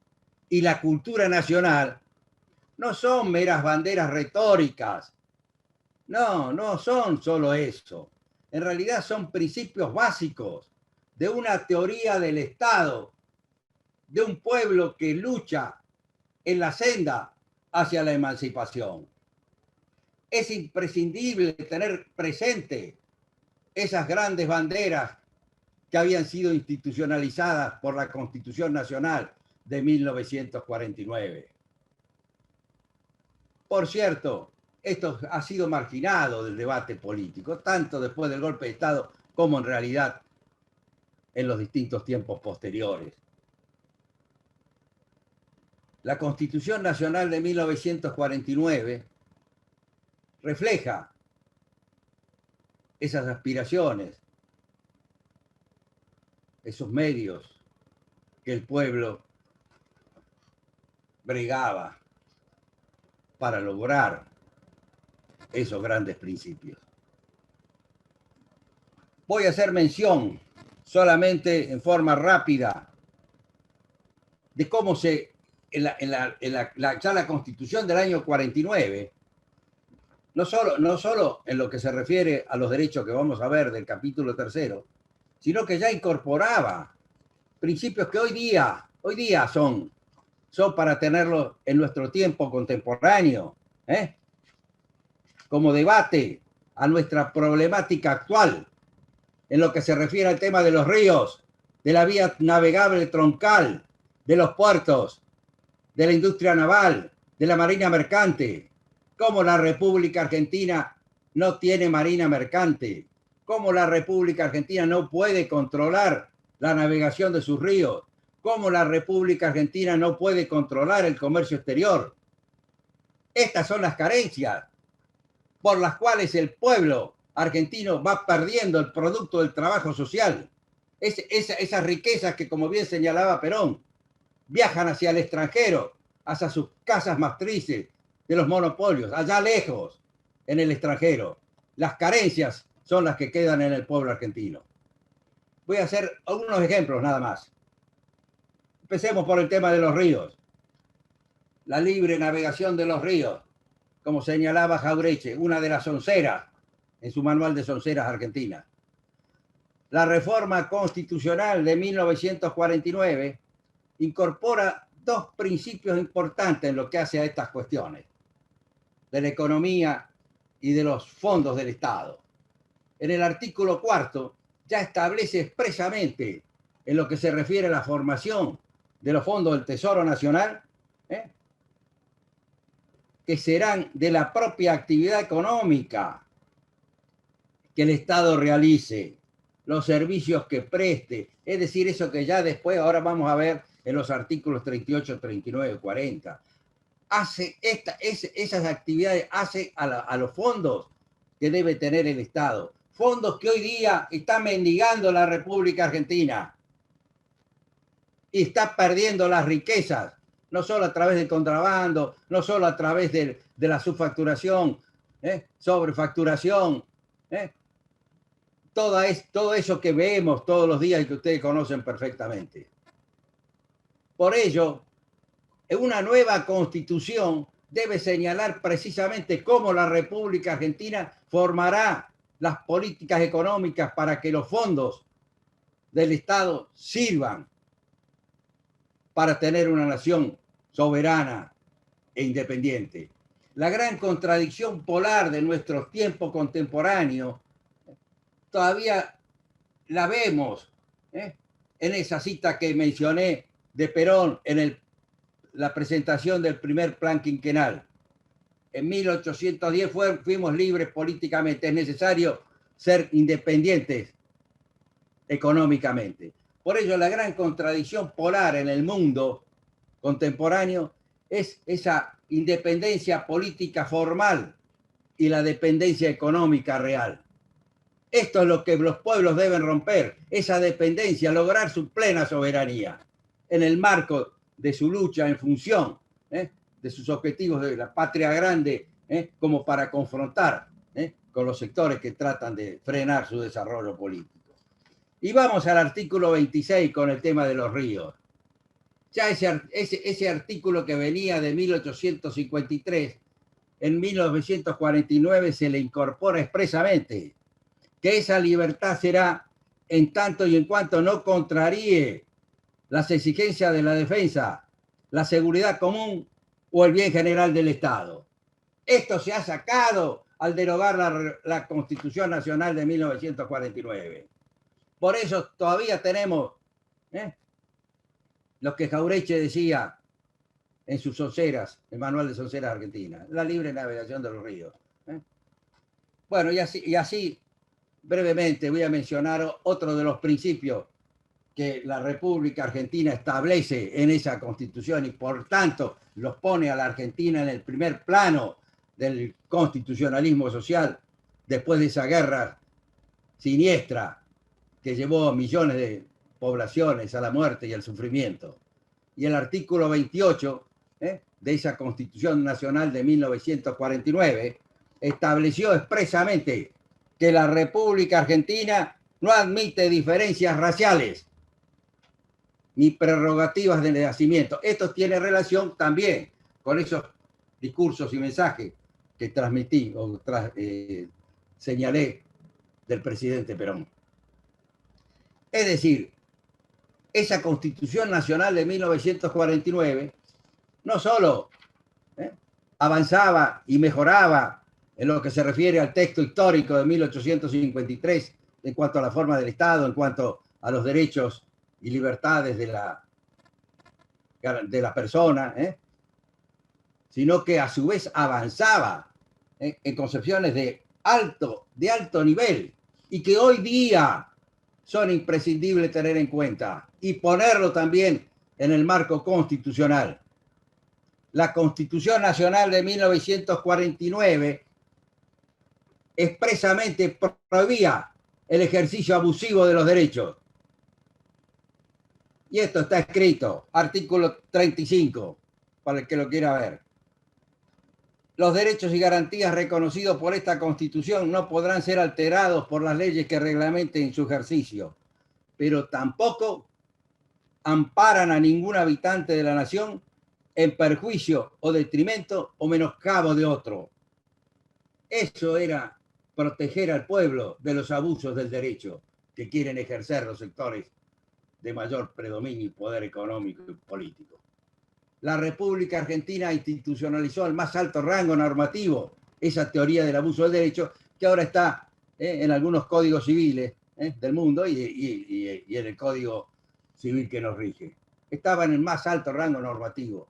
y la cultura nacional, no son meras banderas retóricas. No, no son solo eso. En realidad son principios básicos de una teoría del Estado, de un pueblo que lucha en la senda hacia la emancipación. Es imprescindible tener presente esas grandes banderas que habían sido institucionalizadas por la Constitución Nacional de 1949. Por cierto, esto ha sido marginado del debate político, tanto después del golpe de Estado como en realidad en los distintos tiempos posteriores. La Constitución Nacional de 1949 refleja esas aspiraciones, esos medios que el pueblo bregaba para lograr esos grandes principios. Voy a hacer mención solamente en forma rápida de cómo ya la Constitución del año 49, no solo en lo que se refiere a los derechos que vamos a ver del capítulo 3, sino que ya incorporaba principios que hoy día son para tenerlos en nuestro tiempo contemporáneo, como debate a nuestra problemática actual, en lo que se refiere al tema de los ríos, de la vía navegable troncal, de los puertos, de la industria naval, de la marina mercante, cómo la República Argentina no tiene marina mercante, cómo la República Argentina no puede controlar la navegación de sus ríos, cómo la República Argentina no puede controlar el comercio exterior. Estas son las carencias por las cuales el pueblo argentino va perdiendo el producto del trabajo social. Esas riquezas que, como bien señalaba Perón, viajan hacia el extranjero, hacia sus casas matrices de los monopolios, allá lejos, en el extranjero. Las carencias son las que quedan en el pueblo argentino. Voy a hacer algunos ejemplos nada más. Empecemos por el tema de los ríos. La libre navegación de los ríos, como señalaba Jauretche, una de las sonceras en su manual de sonceras argentinas. La reforma constitucional de 1949 incorpora dos principios importantes en lo que hace a estas cuestiones, de la economía y de los fondos del Estado. En el artículo 4 ya establece expresamente, en lo que se refiere a la formación de los fondos del Tesoro Nacional, que serán de la propia actividad económica que el Estado realice, los servicios que preste, es decir, eso que ya después, ahora vamos a ver en los artículos 38, 39, 40, esas actividades hace a los fondos que debe tener el Estado, fondos que hoy día está mendigando la República Argentina y está perdiendo las riquezas, no solo a través del contrabando, no solo a través de la subfacturación, sobrefacturación, todo eso que vemos todos los días y que ustedes conocen perfectamente. Por ello, una nueva constitución debe señalar precisamente cómo la República Argentina formará las políticas económicas para que los fondos del Estado sirvan para tener una nación soberana e independiente. La gran contradicción polar de nuestro tiempo contemporáneo todavía la vemos en esa cita que mencioné de Perón en la presentación del primer plan quinquenal. En 1810 fuimos libres políticamente, es necesario ser independientes económicamente. Por ello, la gran contradicción polar en el mundo contemporáneo es esa independencia política formal y la dependencia económica real. Esto es lo que los pueblos deben romper, esa dependencia, lograr su plena soberanía en el marco de su lucha en función de sus objetivos de la patria grande, como para confrontar con los sectores que tratan de frenar su desarrollo político. Y vamos al artículo 26 con el tema de los ríos. ya ese artículo que venía de 1853, en 1949 se le incorpora expresamente que esa libertad será en tanto y en cuanto no contraríe las exigencias de la defensa, la seguridad común o el bien general del Estado. Esto se ha sacado al derogar la Constitución Nacional de 1949. Por eso todavía tenemos lo que Jauretche decía en sus sonceras, el Manual de Sonceras Argentinas, la libre navegación de los ríos. Bueno, y así brevemente voy a mencionar otro de los principios que la República Argentina establece en esa Constitución y por tanto los pone a la Argentina en el primer plano del constitucionalismo social después de esa guerra siniestra que llevó a millones de poblaciones a la muerte y al sufrimiento. Y el artículo 28 de esa Constitución Nacional de 1949 estableció expresamente que la República Argentina no admite diferencias raciales ni prerrogativas de nacimiento. Esto tiene relación también con esos discursos y mensajes que transmití o señalé del presidente Perón. Es decir, esa Constitución Nacional de 1949 no solo avanzaba y mejoraba en lo que se refiere al texto histórico de 1853 en cuanto a la forma del Estado, en cuanto a los derechos y libertades de la persona, sino que a su vez avanzaba en concepciones de alto nivel y que hoy día son imprescindibles tener en cuenta y ponerlo también en el marco constitucional. La Constitución Nacional de 1949 expresamente prohibía el ejercicio abusivo de los derechos. Y esto está escrito, artículo 35, para el que lo quiera ver. Los derechos y garantías reconocidos por esta Constitución no podrán ser alterados por las leyes que reglamenten su ejercicio, pero tampoco amparan a ningún habitante de la nación en perjuicio o detrimento o menoscabo de otro. Eso era proteger al pueblo de los abusos del derecho que quieren ejercer los sectores de mayor predominio y poder económico y político. La República Argentina institucionalizó al más alto rango normativo esa teoría del abuso del derecho que ahora está en algunos códigos civiles del mundo y en el Código Civil que nos rige. Estaba en el más alto rango normativo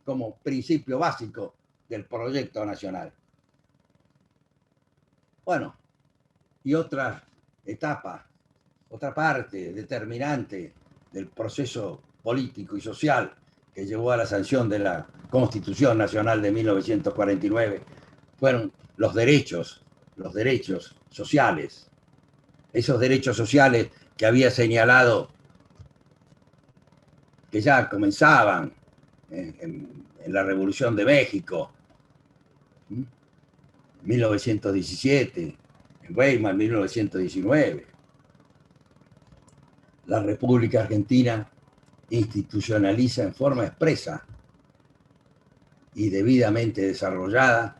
como principio básico del proyecto nacional. Bueno, y otra etapa, otra parte determinante del proceso político y social que llevó a la sanción de la Constitución Nacional de 1949 fueron los derechos sociales. Esos derechos sociales que había señalado que ya comenzaban en la Revolución de México, 1917, en Weimar, 1919. La República Argentina institucionaliza en forma expresa y debidamente desarrollada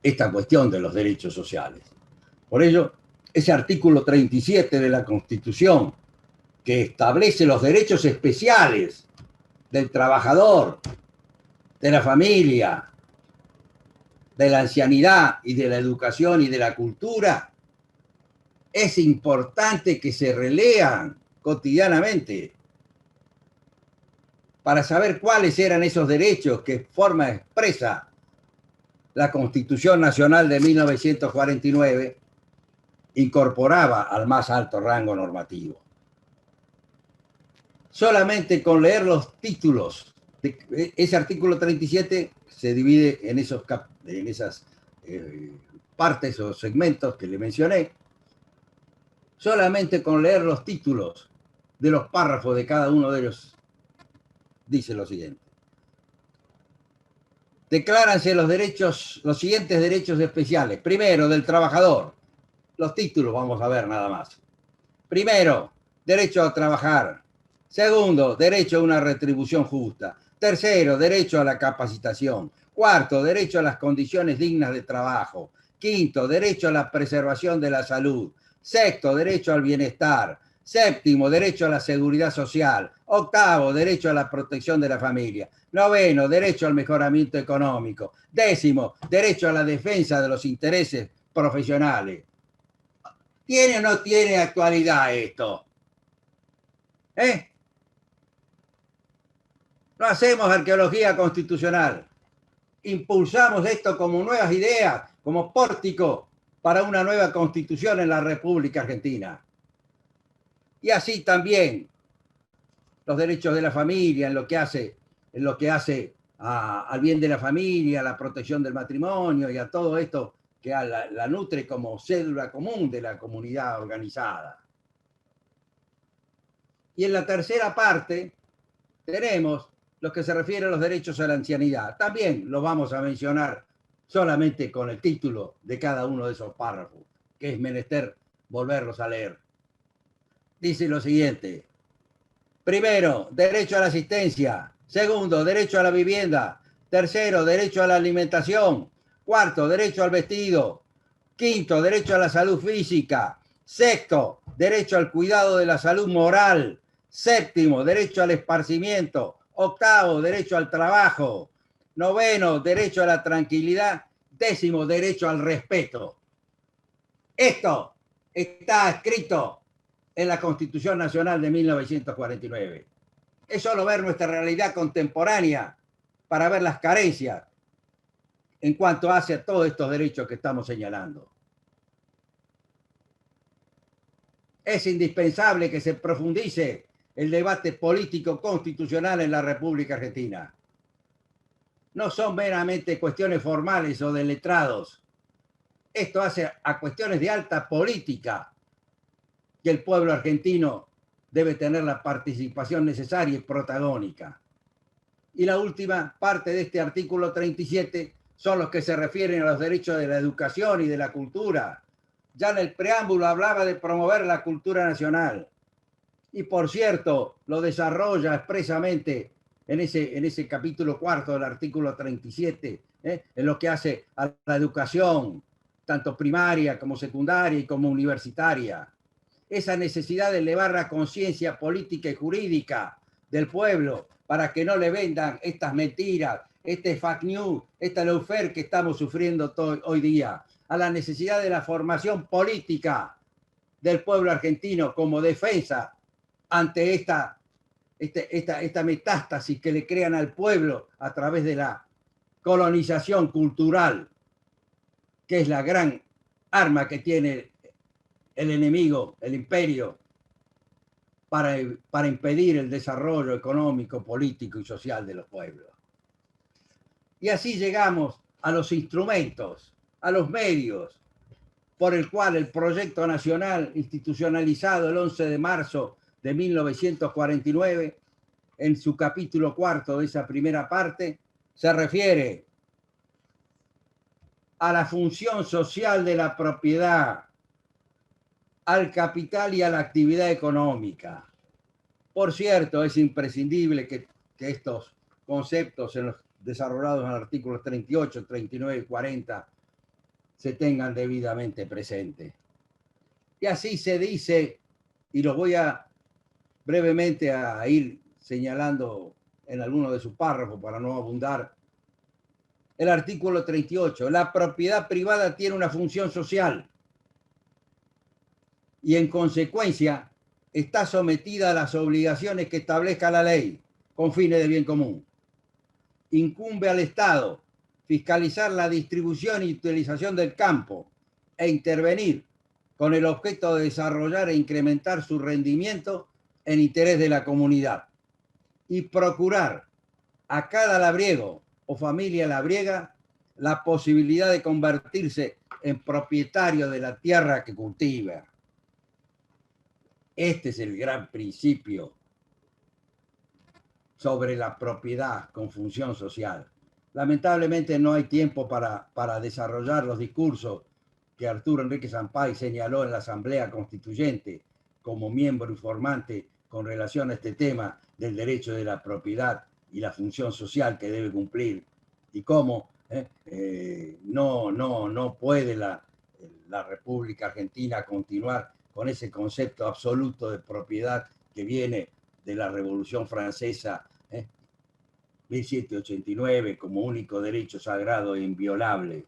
esta cuestión de los derechos sociales. Por ello, ese artículo 37 de la Constitución, que establece los derechos especiales del trabajador, de la familia, de la ancianidad y de la educación y de la cultura, es importante que se relean cotidianamente para saber cuáles eran esos derechos que de forma expresa la Constitución Nacional de 1949 incorporaba al más alto rango normativo. Solamente con leer los títulos, ese artículo 37 se divide en esas partes o segmentos que le mencioné. Solamente con leer los títulos de los párrafos de cada uno de ellos dice lo siguiente. Decláranse los siguientes derechos especiales. Primero, del trabajador. Los títulos vamos a ver nada más. Primero, derecho a trabajar. Segundo, derecho a una retribución justa. Tercero, derecho a la capacitación. Cuarto, derecho a las condiciones dignas de trabajo. Quinto, derecho a la preservación de la salud. Sexto, derecho al bienestar. Séptimo, derecho a la seguridad social. Octavo, derecho a la protección de la familia. Noveno, derecho al mejoramiento económico. Décimo, derecho a la defensa de los intereses profesionales. ¿Tiene o no tiene actualidad esto? No hacemos arqueología constitucional. Impulsamos esto como nuevas ideas, como pórtico para una nueva constitución en la República Argentina. Y así también los derechos de la familia, en lo que hace al bien de la familia, a la protección del matrimonio y a todo esto que la nutre como cédula común de la comunidad organizada. Y en la tercera parte tenemos lo que se refiere a los derechos a la ancianidad. También lo vamos a mencionar solamente con el título de cada uno de esos párrafos, que es menester volverlos a leer. Dice lo siguiente: primero, derecho a la asistencia. Segundo, derecho a la vivienda. Tercero, derecho a la alimentación. Cuarto, derecho al vestido. Quinto, derecho a la salud física. Sexto, derecho al cuidado de la salud moral. Séptimo, derecho al esparcimiento. Octavo, derecho al trabajo. Noveno, derecho a la tranquilidad. Décimo, derecho al respeto. Esto está escrito en la Constitución Nacional de 1949. Es solo ver nuestra realidad contemporánea para ver las carencias en cuanto hace a todos estos derechos que estamos señalando. Es indispensable que se profundice el debate político constitucional en la República Argentina. No son meramente cuestiones formales o de letrados. Esto hace a cuestiones de alta política que el pueblo argentino debe tener la participación necesaria y protagónica. Y la última parte de este artículo 37 son los que se refieren a los derechos de la educación y de la cultura. Ya en el preámbulo hablaba de promover la cultura nacional. Y por cierto, lo desarrolla expresamente en ese capítulo cuarto del artículo 37, en lo que hace a la educación, tanto primaria como secundaria y como universitaria. Esa necesidad de elevar la conciencia política y jurídica del pueblo para que no le vendan estas mentiras, este fake news, esta lawfare que estamos sufriendo hoy día, a la necesidad de la formación política del pueblo argentino como defensa ante esta metástasis que le crean al pueblo a través de la colonización cultural, que es la gran arma que tiene el enemigo, el imperio, para impedir el desarrollo económico, político y social de los pueblos. Y así llegamos a los instrumentos, a los medios, por el cual el proyecto nacional institucionalizado el 11 de marzo de 1949, en su capítulo cuarto de esa primera parte, se refiere a la función social de la propiedad, al capital y a la actividad económica. Por cierto, es imprescindible que estos conceptos desarrollados en los artículos 38, 39 y 40 se tengan debidamente presentes. Y así se dice, y los voy a brevemente a ir señalando en alguno de sus párrafos para no abundar. El artículo 38, la propiedad privada tiene una función social y en consecuencia está sometida a las obligaciones que establezca la ley con fines de bien común. Incumbe al Estado fiscalizar la distribución y utilización del campo e intervenir con el objeto de desarrollar e incrementar su rendimiento en interés de la comunidad y procurar a cada labriego o familia labriega la posibilidad de convertirse en propietario de la tierra que cultiva. Este es el gran principio sobre la propiedad con función social. Lamentablemente no hay tiempo para desarrollar los discursos que Arturo Enrique Sampay señaló en la Asamblea Constituyente como miembro informante con relación a este tema del derecho de la propiedad y la función social que debe cumplir y cómo no puede la República Argentina continuar con ese concepto absoluto de propiedad que viene de la Revolución Francesa, 1789, como único derecho sagrado e inviolable.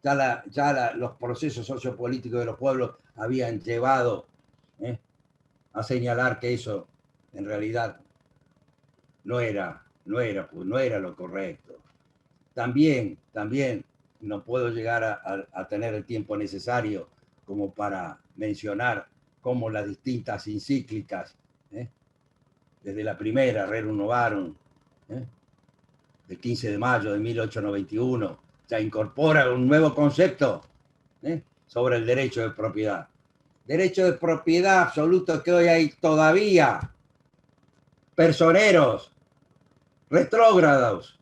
Los procesos sociopolíticos de los pueblos habían llevado a señalar que eso en realidad no era lo correcto. También no puedo llegar a tener el tiempo necesario como para mencionar cómo las distintas encíclicas, desde la primera, Rerum Novarum, del 15 de mayo de 1891, ya incorpora un nuevo concepto sobre el derecho de propiedad. Derecho de propiedad absoluto que hoy hay todavía personeros retrógrados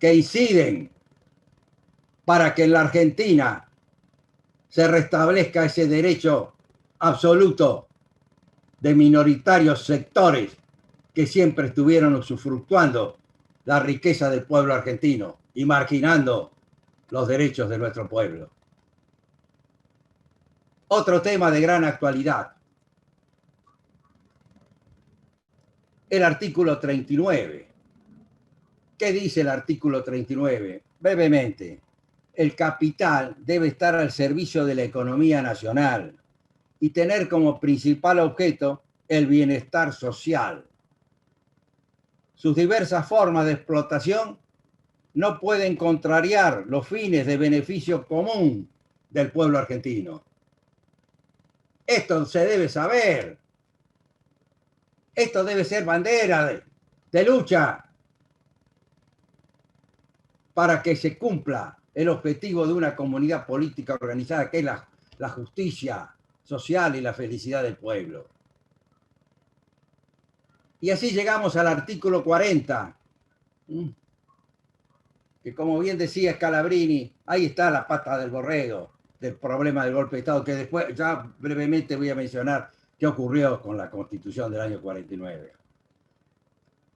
que inciden para que en la Argentina se restablezca ese derecho absoluto de minoritarios sectores que siempre estuvieron usufructuando la riqueza del pueblo argentino y marginando los derechos de nuestro pueblo. Otro tema de gran actualidad. El artículo 39. ¿Qué dice el artículo 39? Brevemente, el capital debe estar al servicio de la economía nacional y tener como principal objeto el bienestar social. Sus diversas formas de explotación no pueden contrariar los fines de beneficio común del pueblo argentino. Esto se debe saber. Esto debe ser bandera de lucha para que se cumpla el objetivo de una comunidad política organizada, que es la justicia social y la felicidad del pueblo. Y así llegamos al artículo 40, que como bien decía Scalabrini, ahí está la pata del borrego del problema del golpe de Estado, que después ya brevemente voy a mencionar qué ocurrió con la Constitución del año 49.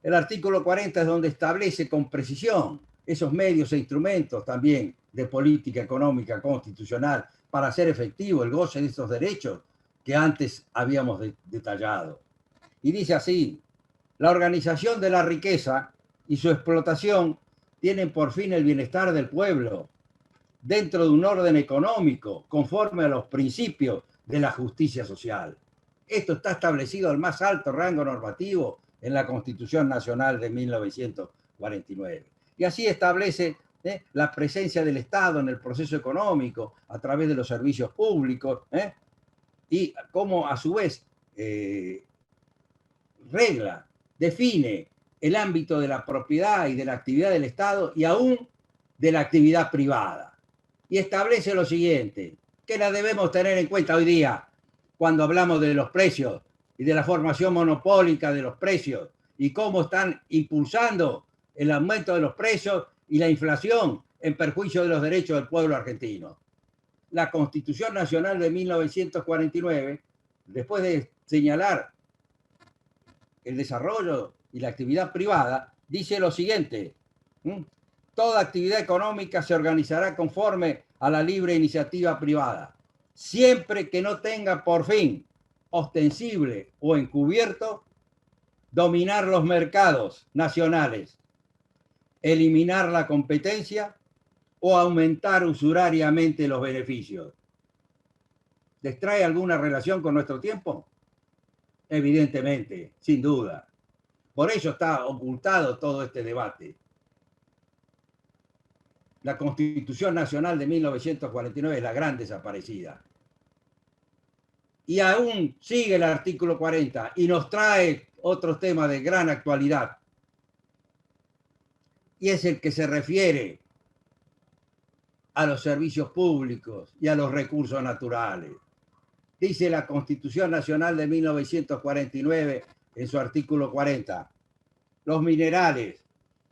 El artículo 40 es donde establece con precisión esos medios e instrumentos también de política económica constitucional para hacer efectivo el goce de estos derechos que antes habíamos detallado. Y dice así: la organización de la riqueza y su explotación tienen por fin el bienestar del pueblo dentro de un orden económico conforme a los principios de la justicia social. Esto está establecido al más alto rango normativo en la Constitución Nacional de 1949. Y así establece la presencia del Estado en el proceso económico a través de los servicios públicos, y cómo a su vez regla, define el ámbito de la propiedad y de la actividad del Estado y aún de la actividad privada. Y establece lo siguiente, que la debemos tener en cuenta hoy día cuando hablamos de los precios y de la formación monopólica de los precios y cómo están impulsando el aumento de los precios y la inflación en perjuicio de los derechos del pueblo argentino. La Constitución Nacional de 1949, después de señalar el desarrollo y la actividad privada, dice lo siguiente: toda actividad económica se organizará conforme a la libre iniciativa privada, siempre que no tenga por fin, ostensible o encubierto, dominar los mercados nacionales, eliminar la competencia o aumentar usurariamente los beneficios. ¿Les trae alguna relación con nuestro tiempo? Evidentemente, sin duda. Por ello está ocultado todo este debate. La Constitución Nacional de 1949 es la gran desaparecida. Y aún sigue el artículo 40 y nos trae otro tema de gran actualidad. Y es el que se refiere a los servicios públicos y a los recursos naturales. Dice la Constitución Nacional de 1949 en su artículo 40: los minerales,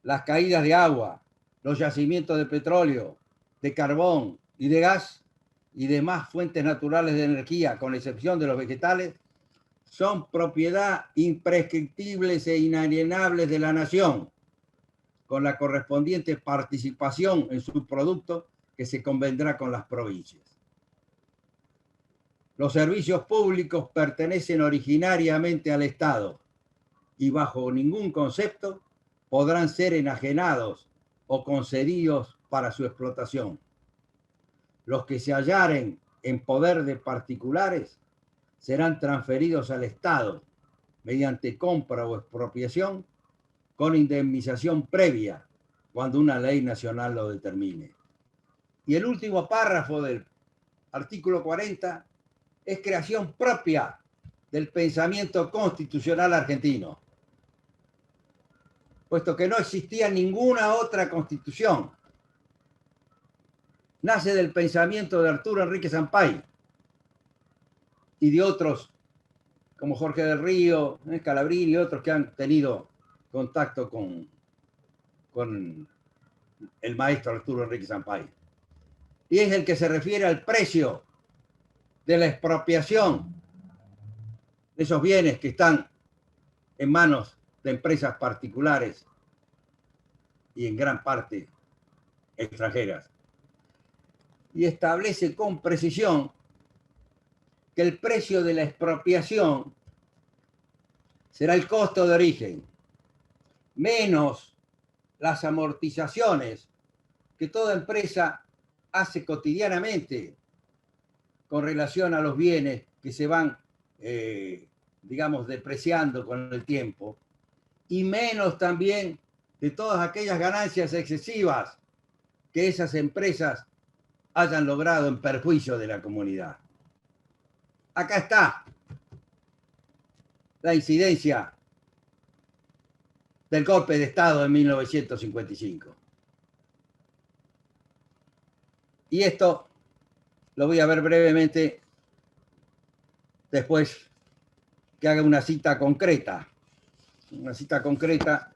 las caídas de agua, los yacimientos de petróleo, de carbón y de gas y demás fuentes naturales de energía, con excepción de los vegetales, son propiedad imprescriptibles e inalienables de la nación, con la correspondiente participación en su producto que se convendrá con las provincias. Los servicios públicos pertenecen originariamente al Estado y bajo ningún concepto podrán ser enajenados o concedidos para su explotación. Los que se hallaren en poder de particulares serán transferidos al Estado mediante compra o expropiación con indemnización previa cuando una ley nacional lo determine. Y el último párrafo del artículo 40 es creación propia del pensamiento constitucional argentino, puesto que no existía ninguna otra constitución. Nace del pensamiento de Arturo Enrique Sampay y de otros como Jorge del Río, Scalabrini y otros que han tenido contacto con el maestro Arturo Enrique Sampay. Y es el que se refiere al precio de la expropiación de esos bienes que están en manos de empresas particulares y en gran parte extranjeras. Y establece con precisión que el precio de la expropiación será el costo de origen, menos las amortizaciones que toda empresa hace cotidianamente con relación a los bienes que se van, digamos, depreciando con el tiempo, y menos también de todas aquellas ganancias excesivas que esas empresas hayan logrado en perjuicio de la comunidad. Acá está la incidencia del golpe de Estado en 1955. Y esto lo voy a ver brevemente después que haga una cita concreta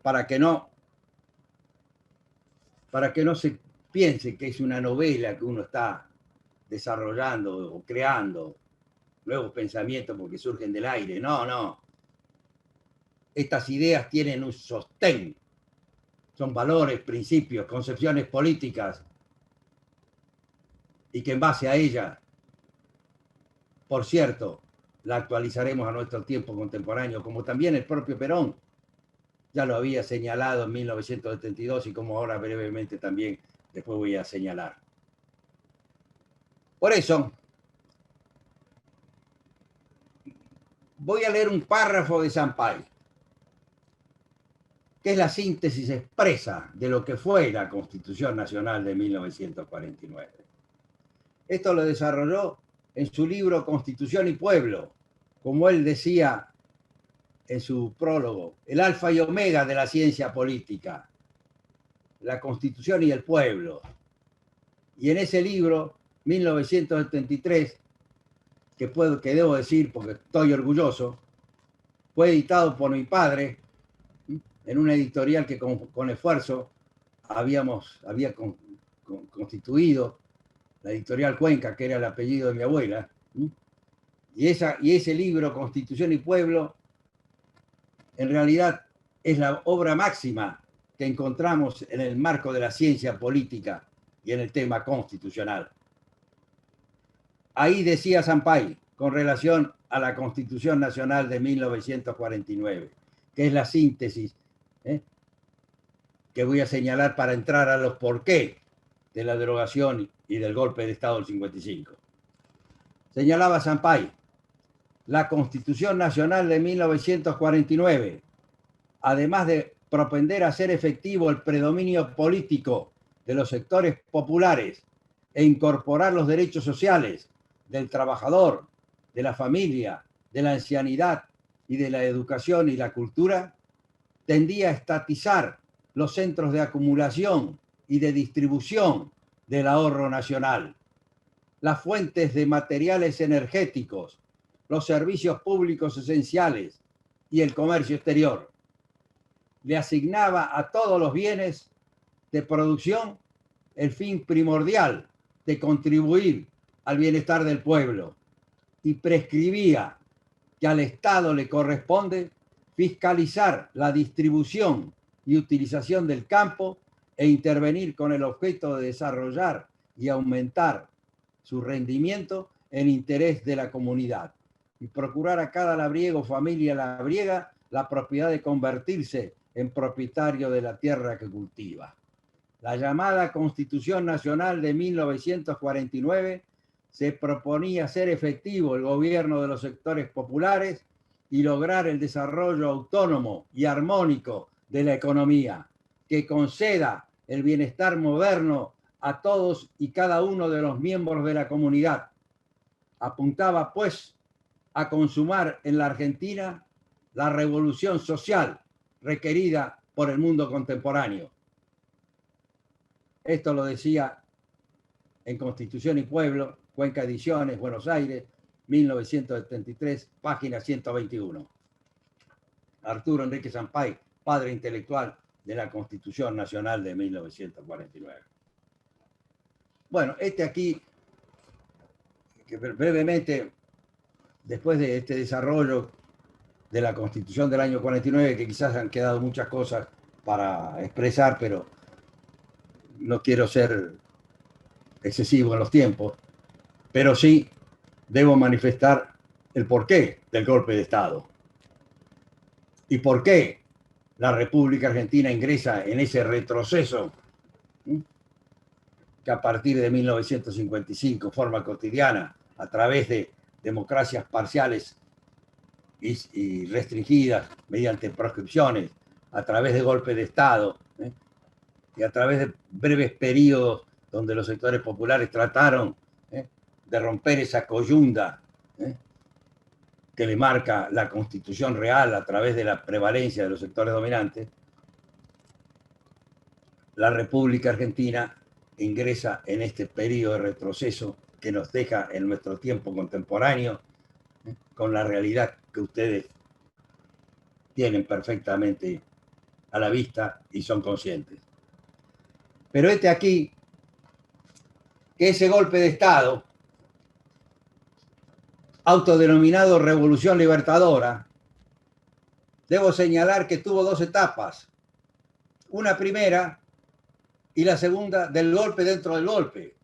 para que no se piense que es una novela que uno está desarrollando o creando nuevos pensamientos porque surgen del aire. No, no. Estas ideas tienen un sostén. Son valores, principios, concepciones políticas y que en base a ellas, por cierto, la actualizaremos a nuestro tiempo contemporáneo, como también el propio Perón ya lo había señalado en 1972 y como ahora brevemente también después voy a señalar. Por eso, voy a leer un párrafo de Sampay, que es la síntesis expresa de lo que fue la Constitución Nacional de 1949. Esto lo desarrolló en su libro Constitución y Pueblo, como él decía en su prólogo, el alfa y omega de la ciencia política, la Constitución y el pueblo. Y en ese libro, 1973, que debo decir porque estoy orgulloso, fue editado por mi padre en una editorial que con esfuerzo había constituido, la editorial Cuenca, que era el apellido de mi abuela. Y ese libro, Constitución y Pueblo, en realidad es la obra máxima que encontramos en el marco de la ciencia política y en el tema constitucional. Ahí decía Sampay, con relación a la Constitución Nacional de 1949, que es la síntesis que voy a señalar para entrar a los porqué de la derogación y del golpe de Estado del 55. Señalaba Sampay, la Constitución Nacional de 1949, además de propender a hacer efectivo el predominio político de los sectores populares e incorporar los derechos sociales del trabajador, de la familia, de la ancianidad y de la educación y la cultura, tendía a estatizar los centros de acumulación y de distribución del ahorro nacional, las fuentes de materiales energéticos, los servicios públicos esenciales y el comercio exterior. Le asignaba a todos los bienes de producción el fin primordial de contribuir al bienestar del pueblo y prescribía que al Estado le corresponde fiscalizar la distribución y utilización del campo e intervenir con el objeto de desarrollar y aumentar su rendimiento en interés de la comunidad y procurar a cada labriego o familia labriega la propiedad de convertirse en propietario de la tierra que cultiva. La llamada Constitución Nacional de 1949 se proponía hacer efectivo el gobierno de los sectores populares y lograr el desarrollo autónomo y armónico de la economía, que conceda el bienestar moderno a todos y cada uno de los miembros de la comunidad. Apuntaba, pues, a consumar en la Argentina la revolución social requerida por el mundo contemporáneo. Esto lo decía en Constitución y Pueblo, Cuenca Ediciones, Buenos Aires, 1973, página 121. Arturo Enrique Sampay, padre intelectual de la Constitución Nacional de 1949. Bueno, aquí, que brevemente, después de este desarrollo de la Constitución del año 49, que quizás han quedado muchas cosas para expresar, pero no quiero ser excesivo en los tiempos, pero sí debo manifestar el porqué del golpe de Estado y por qué la República Argentina ingresa en ese retroceso que a partir de 1955 forma cotidiana a través de democracias parciales y restringidas mediante proscripciones, a través de golpes de Estado y a través de breves periodos donde los sectores populares trataron de romper esa coyunda que le marca la Constitución real a través de la prevalencia de los sectores dominantes. La República Argentina ingresa en este periodo de retroceso que nos deja en nuestro tiempo contemporáneo con la realidad que ustedes tienen perfectamente a la vista y son conscientes. Pero aquí, que ese golpe de Estado, autodenominado Revolución Libertadora, debo señalar que tuvo dos etapas. Una primera y la segunda del golpe dentro del golpe.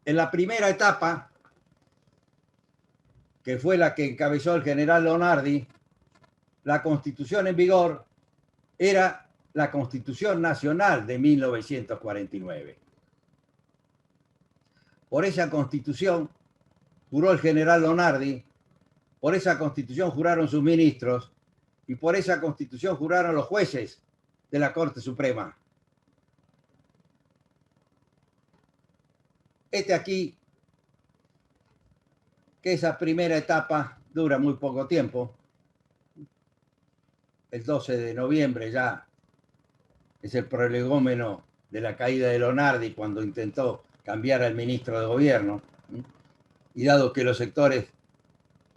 En la primera etapa, que fue la que encabezó el general Leonardi, la Constitución en vigor era la Constitución Nacional de 1949. Por esa Constitución juró el general Leonardi, por esa Constitución juraron sus ministros y por esa Constitución juraron los jueces de la Corte Suprema. Aquí, que esa primera etapa dura muy poco tiempo. El 12 de noviembre ya es el prolegómeno de la caída de Leonardi cuando intentó cambiar al ministro de gobierno. Y dado que los sectores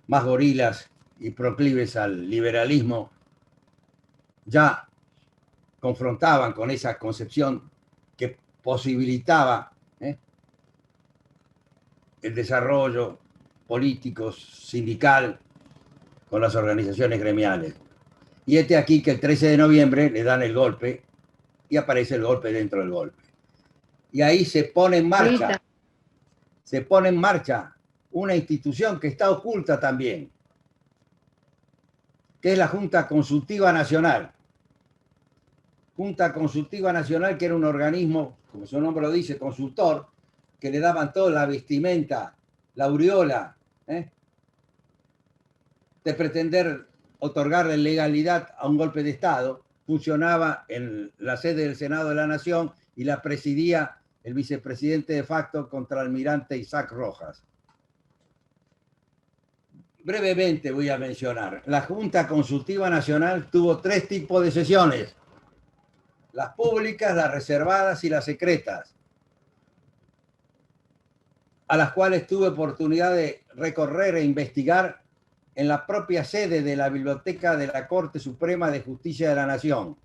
más gorilas y proclives al liberalismo ya confrontaban con esa concepción que posibilitaba el desarrollo político, sindical, con las organizaciones gremiales. Y aquí que el 13 de noviembre le dan el golpe y aparece el golpe dentro del golpe. Y ahí se pone en marcha una institución que está oculta también, que es la Junta Consultiva Nacional. Junta Consultiva Nacional, que era un organismo, como su nombre lo dice, consultor, que le daban toda la vestimenta, la aureola, de pretender otorgarle legalidad a un golpe de Estado. Funcionaba en la sede del Senado de la Nación y la presidía el vicepresidente de facto, contraalmirante Isaac Rojas. Brevemente voy a mencionar. La Junta Consultiva Nacional tuvo tres tipos de sesiones: las públicas, las reservadas y las secretas, a las cuales tuve oportunidad de recorrer e investigar en la propia sede de la Biblioteca de la Corte Suprema de Justicia de la Nación,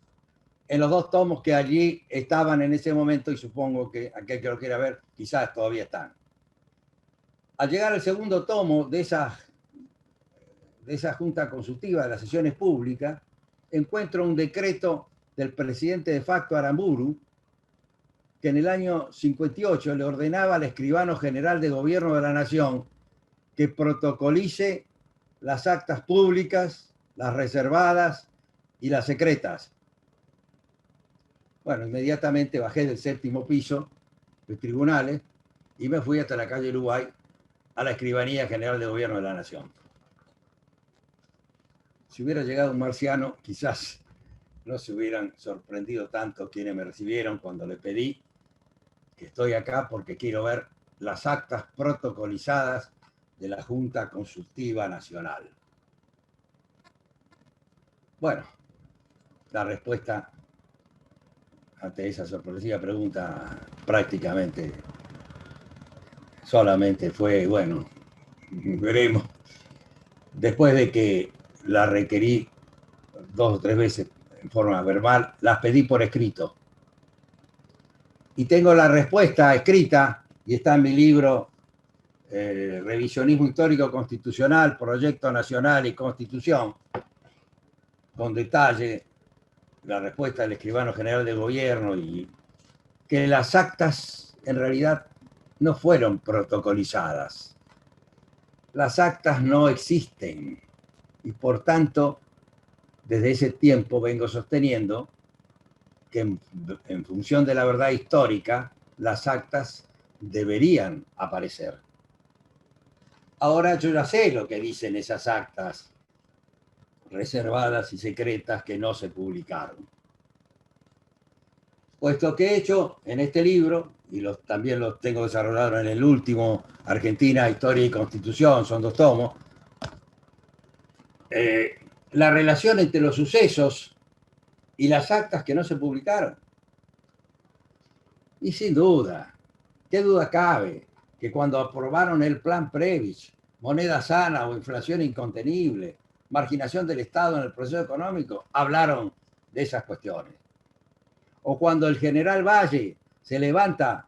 en los 2 tomos que allí estaban en ese momento, y supongo que aquel que lo quiera ver, quizás todavía están. Al llegar al segundo tomo de esa junta consultiva de las sesiones públicas, encuentro un decreto del presidente de facto Aramburu, que en el año 58 le ordenaba al escribano general de gobierno de la nación que protocolice las actas públicas, las reservadas y las secretas. Bueno, inmediatamente bajé del 7º piso de tribunales y me fui hasta la calle Uruguay a la Escribanía General de Gobierno de la Nación. Si hubiera llegado un marciano, quizás no se hubieran sorprendido tanto quienes me recibieron cuando le pedí que estoy acá porque quiero ver las actas protocolizadas de la Junta Consultiva Nacional. Bueno, la respuesta ante esa sorpresiva pregunta prácticamente solamente fue, bueno, veremos. Después de que la requerí 2 o 3 veces en forma verbal, las pedí por escrito. Y tengo la respuesta escrita, y está en mi libro Revisionismo Histórico Constitucional, Proyecto Nacional y Constitución, con detalle la respuesta del escribano general de gobierno, y que las actas en realidad no fueron protocolizadas. Las actas no existen y por tanto desde ese tiempo vengo sosteniendo que en función de la verdad histórica las actas deberían aparecer. Ahora yo ya sé lo que dicen esas actas reservadas y secretas que no se publicaron. Puesto que he hecho en este libro, y también lo tengo desarrollado en el último, Argentina, Historia y Constitución, son 2 tomos, la relación entre los sucesos y las actas que no se publicaron. Y sin duda, ¿qué duda cabe? Que cuando aprobaron el plan Previs, moneda sana o inflación incontenible, marginación del Estado en el proceso económico, hablaron de esas cuestiones. O cuando el general Valle se levanta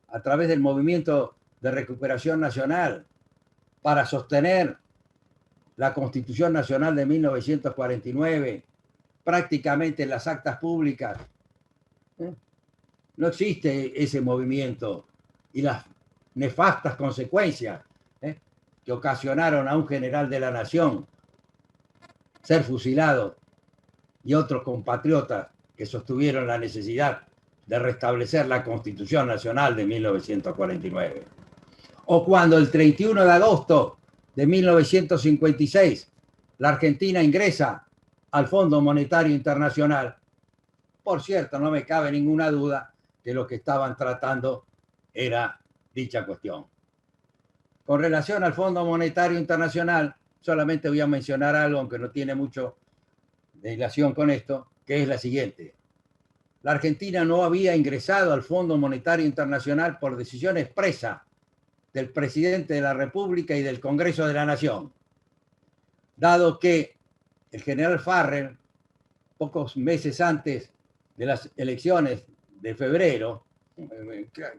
a través del Movimiento de Recuperación Nacional para sostener la Constitución Nacional de 1949, prácticamente en las actas públicas, no existe ese movimiento y las nefastas consecuencias que ocasionaron a un general de la nación ser fusilado y otros compatriotas que sostuvieron la necesidad de restablecer la Constitución Nacional de 1949. O cuando el 31 de agosto de 1956 la Argentina ingresa al Fondo Monetario Internacional. Por cierto, no me cabe ninguna duda que lo que estaban tratando era dicha cuestión. Con relación al Fondo Monetario Internacional, solamente voy a mencionar algo, aunque no tiene mucho de relación con esto, que es la siguiente. La Argentina no había ingresado al Fondo Monetario Internacional por decisión expresa del presidente de la República y del Congreso de la Nación, dado que el general Farrell, pocos meses antes de las elecciones de febrero,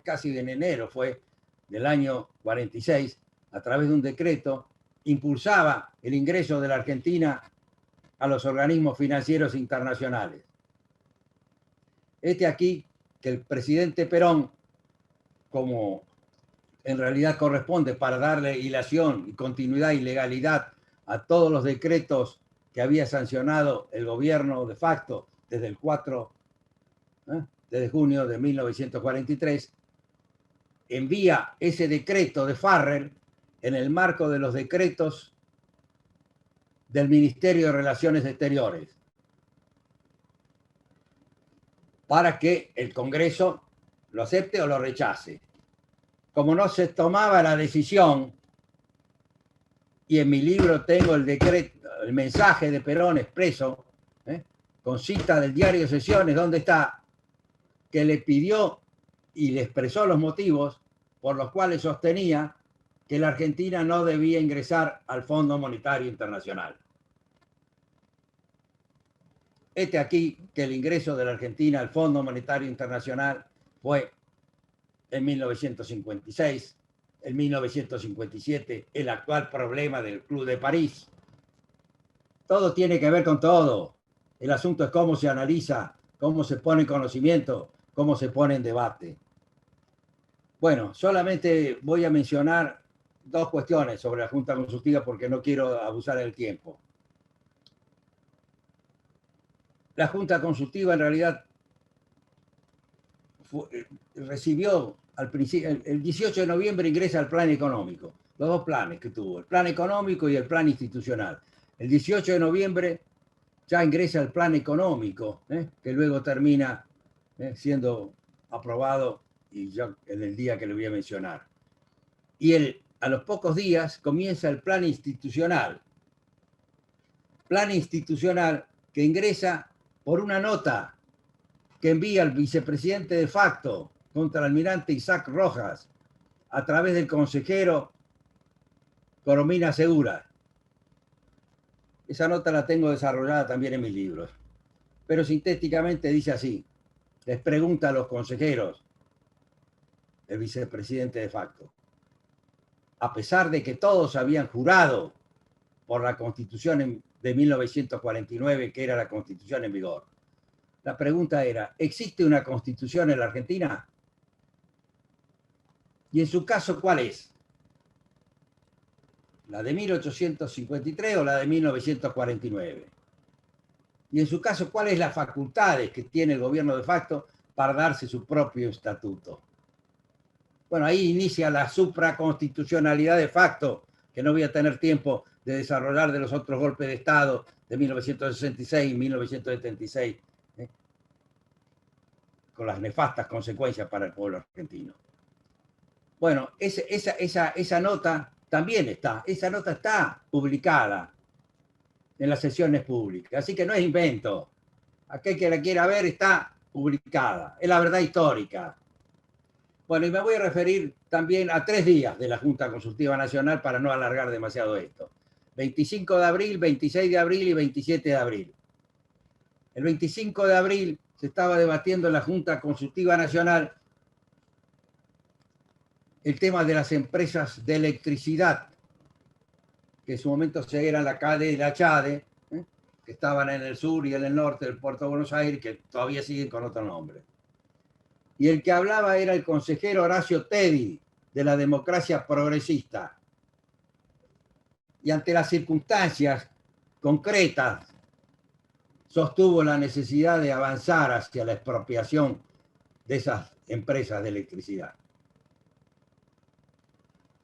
casi en enero fue del año 46, a través de un decreto, impulsaba el ingreso de la Argentina a los organismos financieros internacionales. Aquí que el presidente Perón, como en realidad corresponde para darle hilación y continuidad y legalidad a todos los decretos que había sancionado el gobierno de facto desde el 4 de junio de 1943, envía ese decreto de Farrell en el marco de los decretos del Ministerio de Relaciones Exteriores para que el Congreso lo acepte o lo rechace. Como no se tomaba la decisión, y en mi libro tengo el decreto, el mensaje de Perón expreso, con cita del diario de sesiones, donde está, que le pidió y le expresó los motivos por los cuales sostenía que la Argentina no debía ingresar al Fondo Monetario Internacional. Este aquí que el ingreso de la Argentina al Fondo Monetario Internacional fue en 1956, en 1957, el actual problema del Club de París. Todo tiene que ver con todo. El asunto es cómo se analiza, cómo se pone en conocimiento, cómo se pone en debate. Bueno, solamente voy a mencionar dos cuestiones sobre la Junta Consultiva porque no quiero abusar del tiempo. La Junta Consultiva en realidad recibió al principio, el 18 de noviembre ingresa al plan económico, los dos planes que tuvo, el plan económico y el plan institucional. El 18 de noviembre ya ingresa el plan económico, que luego termina siendo aprobado y yo en el día que le voy a mencionar. Y a los pocos días comienza el plan institucional que ingresa por una nota que envía el vicepresidente de facto contra el almirante Isaac Rojas a través del consejero Coromina Segura. Esa nota la tengo desarrollada también en mis libros. Pero sintéticamente dice así, les pregunta a los consejeros, el vicepresidente de facto, a pesar de que todos habían jurado por la Constitución de 1949, que era la Constitución en vigor, la pregunta era, ¿existe una Constitución en la Argentina? Y en su caso, ¿cuál es? ¿La de 1853 o la de 1949? Y en su caso, ¿cuáles las facultades que tiene el gobierno de facto para darse su propio estatuto? Bueno, ahí inicia la supraconstitucionalidad de facto, que no voy a tener tiempo de desarrollar de los otros golpes de Estado de 1966 y 1976, con las nefastas consecuencias para el pueblo argentino. Bueno, esa nota también está publicada en las sesiones públicas, así que no es invento. Aquel que la quiera ver está publicada, es la verdad histórica. Bueno, y me voy a referir también a 3 días de la Junta Consultiva Nacional para no alargar demasiado esto. 25 de abril, 26 de abril y 27 de abril. El 25 de abril se estaba debatiendo en la Junta Consultiva Nacional el tema de las empresas de electricidad, que en su momento eran la CADE y la CHADE, que estaban en el sur y en el norte del puerto de Buenos Aires, que todavía siguen con otro nombre. Y el que hablaba era el consejero Horacio Tedi, de la Democracia Progresista. Y ante las circunstancias concretas, sostuvo la necesidad de avanzar hacia la expropiación de esas empresas de electricidad.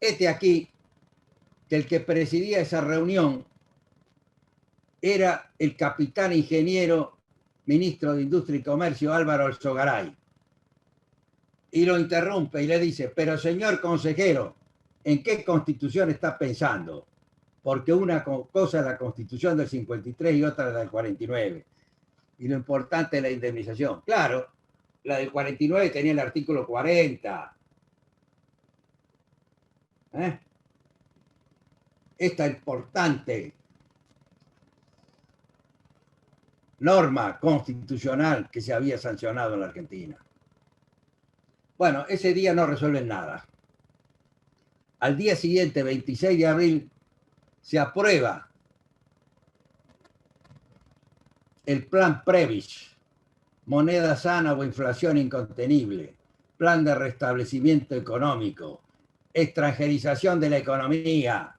Este aquí, que el que presidía esa reunión era el capitán ingeniero ministro de Industria y Comercio Álvaro Alzogaray. Y lo interrumpe y le dice, pero señor consejero, ¿en qué constitución está pensando? Porque una cosa es la constitución del 53 y otra la del 49. Y lo importante es la indemnización. Claro, la del 49 tenía el artículo 40. Esta importante norma constitucional que se había sancionado en la Argentina. Bueno, ese día no resuelven nada. Al día siguiente, 26 de abril, se aprueba el plan Previs, moneda sana o inflación incontenible, plan de restablecimiento económico, extranjerización de la economía,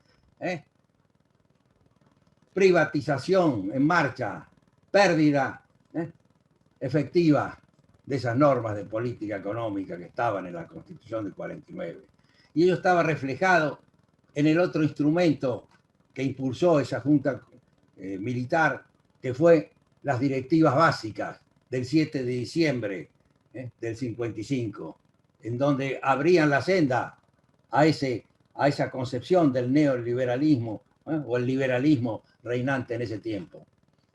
privatización en marcha, pérdida efectiva de esas normas de política económica que estaban en la Constitución del 49. Y ello estaba reflejado en el otro instrumento que impulsó esa Junta militar, que fue las directivas básicas del 7 de diciembre del 55, en donde abrían la senda a esa concepción del neoliberalismo o el liberalismo reinante en ese tiempo.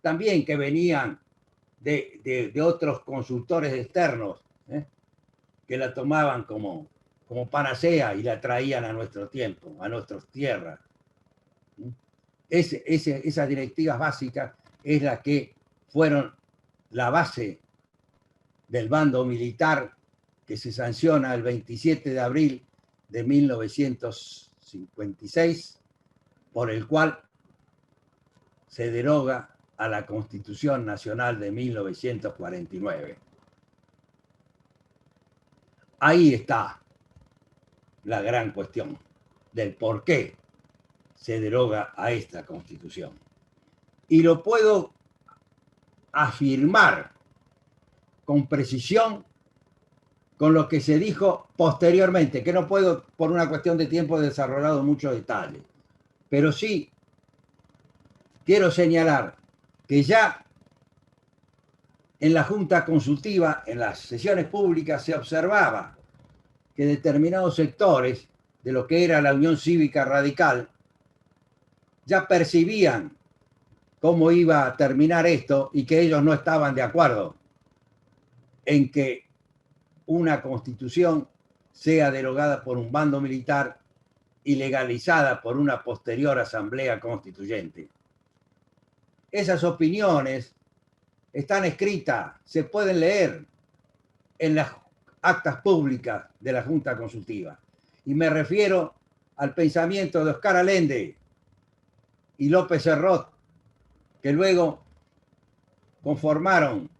También que venían de otros consultores externos que la tomaban como panacea y la traían a nuestro tiempo, a nuestras tierras. Esas directivas básicas es las que fueron la base del bando militar que se sanciona el 27 de abril de 1956, por el cual se deroga a la Constitución Nacional de 1949. Ahí está la gran cuestión del por qué se deroga a esta Constitución. Y lo puedo afirmar con precisión con lo que se dijo posteriormente, que no puedo, por una cuestión de tiempo, desarrollar muchos detalles. Pero sí quiero señalar que ya en la Junta Consultiva, en las sesiones públicas, se observaba que determinados sectores de lo que era la Unión Cívica Radical ya percibían cómo iba a terminar esto y que ellos no estaban de acuerdo en que una constitución sea derogada por un bando militar y legalizada por una posterior asamblea constituyente. Esas opiniones están escritas, se pueden leer en las actas públicas de la Junta Consultiva. Y me refiero al pensamiento de Oscar Allende y López Serrot, que luego conformaron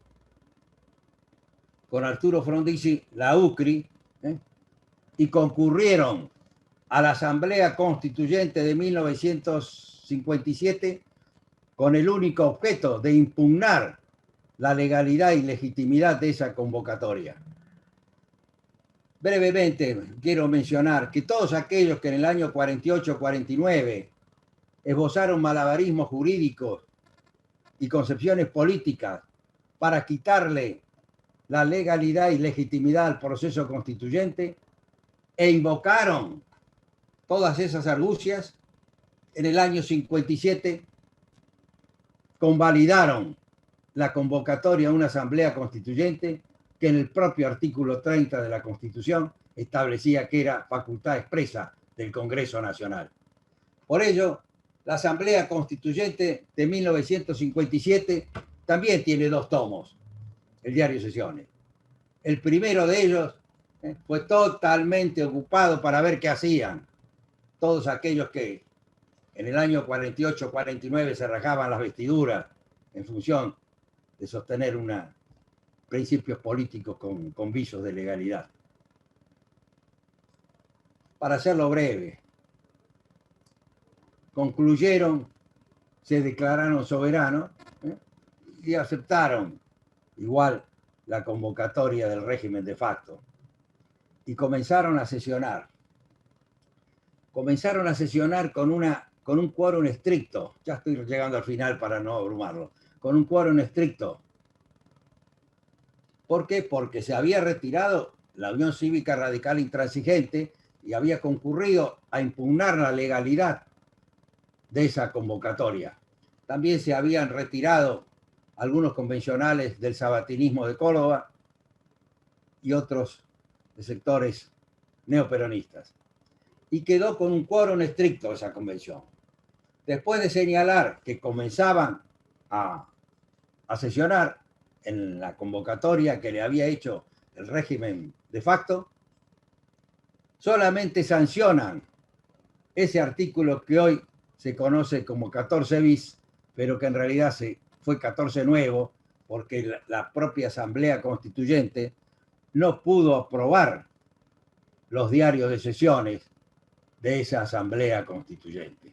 con Arturo Frondizi la UCRI, y concurrieron a la Asamblea Constituyente de 1957 con el único objeto de impugnar la legalidad y legitimidad de esa convocatoria. Brevemente quiero mencionar que todos aquellos que en el año 48-49 esbozaron malabarismos jurídicos y concepciones políticas para quitarle la legalidad y legitimidad al proceso constituyente e invocaron todas esas argucias, en el año 57 convalidaron la convocatoria a una asamblea constituyente que en el propio artículo 30 de la Constitución establecía que era facultad expresa del Congreso Nacional. Por ello, la Asamblea Constituyente de 1957 también tiene 2 tomos, el diario Sesiones. El primero de ellos fue totalmente ocupado para ver qué hacían todos aquellos que en el año 48-49 se rajaban las vestiduras en función de sostener principios políticos con visos de legalidad. Para hacerlo breve, concluyeron, se declararon soberanos y aceptaron igual la convocatoria del régimen de facto y comenzaron a sesionar. Comenzaron a sesionar con un quórum estricto. Ya estoy llegando al final para no abrumarlo. Con un quórum estricto. ¿Por qué? Porque se había retirado la Unión Cívica Radical Intransigente y había concurrido a impugnar la legalidad de esa convocatoria. También se habían retirado algunos convencionales del sabatinismo de Córdoba y otros de sectores neoperonistas. Y quedó con un quórum estricto esa convención. Después de señalar que comenzaban a sesionar en la convocatoria que le había hecho el régimen de facto, solamente sancionan ese artículo que hoy se conoce como 14 bis, pero que en realidad fue 14 nuevo, porque la propia Asamblea Constituyente no pudo aprobar los diarios de sesiones de esa Asamblea Constituyente.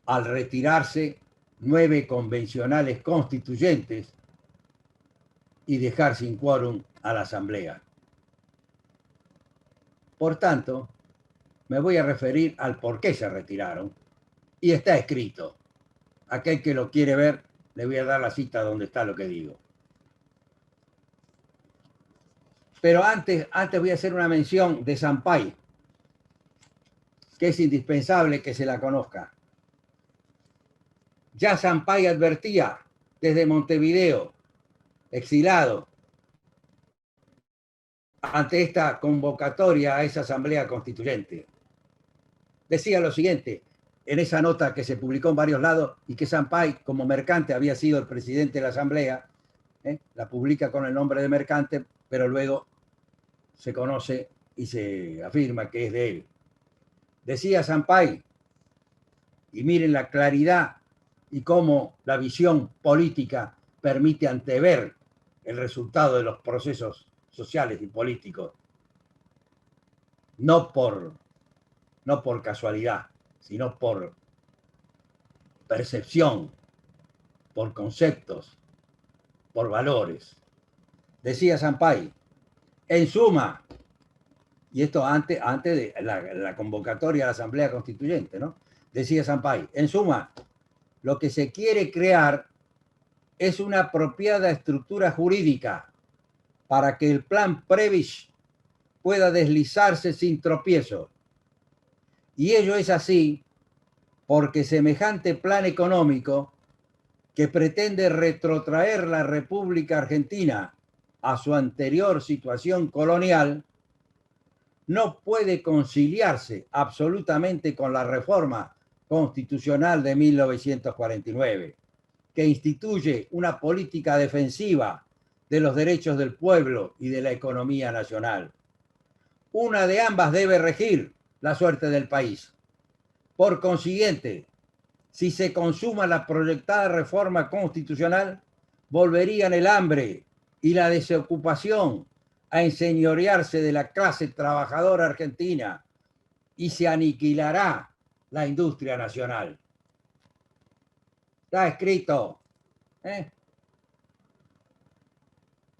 Al retirarse 9 convencionales constituyentes y dejar sin quórum a la Asamblea. Por tanto, me voy a referir al por qué se retiraron y está escrito. Aquel que lo quiere ver, le voy a dar la cita donde está lo que digo. Pero antes voy a hacer una mención de Sampaio, que es indispensable que se la conozca. Ya Sampaio advertía desde Montevideo, exilado, ante esta convocatoria a esa Asamblea Constituyente. Decía lo siguiente: en esa nota que se publicó en varios lados y que Sampaio, como mercante, había sido el presidente de la Asamblea, la publica con el nombre de mercante, pero luego se conoce y se afirma que es de él. Decía Sampaio, y miren la claridad y cómo la visión política permite antever el resultado de los procesos sociales y políticos, no por casualidad, sino por percepción, por conceptos, por valores. Decía Sampaio, en suma, y esto antes de la convocatoria a la Asamblea Constituyente, ¿no? Decía Sampaio, en suma, lo que se quiere crear es una apropiada estructura jurídica para que el plan Prevish pueda deslizarse sin tropiezo. Y ello es así porque semejante plan económico que pretende retrotraer la República Argentina a su anterior situación colonial no puede conciliarse absolutamente con la reforma constitucional de 1949, que instituye una política defensiva de los derechos del pueblo y de la economía nacional. Una de ambas debe regir la suerte del país. Por consiguiente, si se consuma la proyectada reforma constitucional, volverían el hambre y la desocupación a enseñorearse de la clase trabajadora argentina y se aniquilará la industria nacional. Está escrito.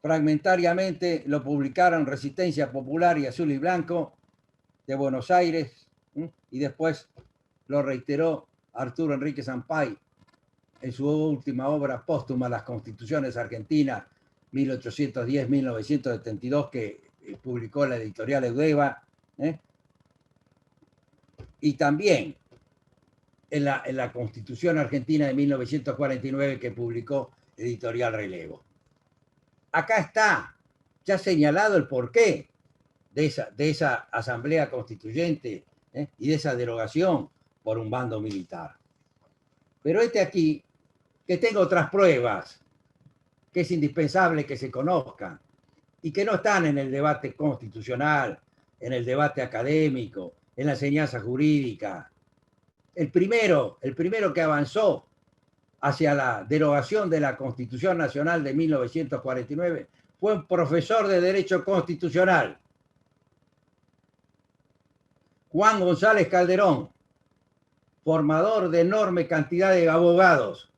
Fragmentariamente lo publicaron Resistencia Popular y Azul y Blanco de Buenos Aires, y después lo reiteró Arturo Enrique Sampaio en su última obra póstuma, Las Constituciones Argentinas, 1810-1972, que publicó la editorial Eudeva, y también en la Constitución Argentina de 1949 que publicó editorial Relevo. Acá está ya señalado el porqué de esa asamblea constituyente y de esa derogación por un bando militar. Pero aquí, que tengo otras pruebas que es indispensable que se conozcan y que no están en el debate constitucional, en el debate académico, en la enseñanza jurídica. El primero que avanzó hacia la derogación de la Constitución Nacional de 1949 fue un profesor de Derecho Constitucional, Juan González Calderón, formador de enorme cantidad de abogados,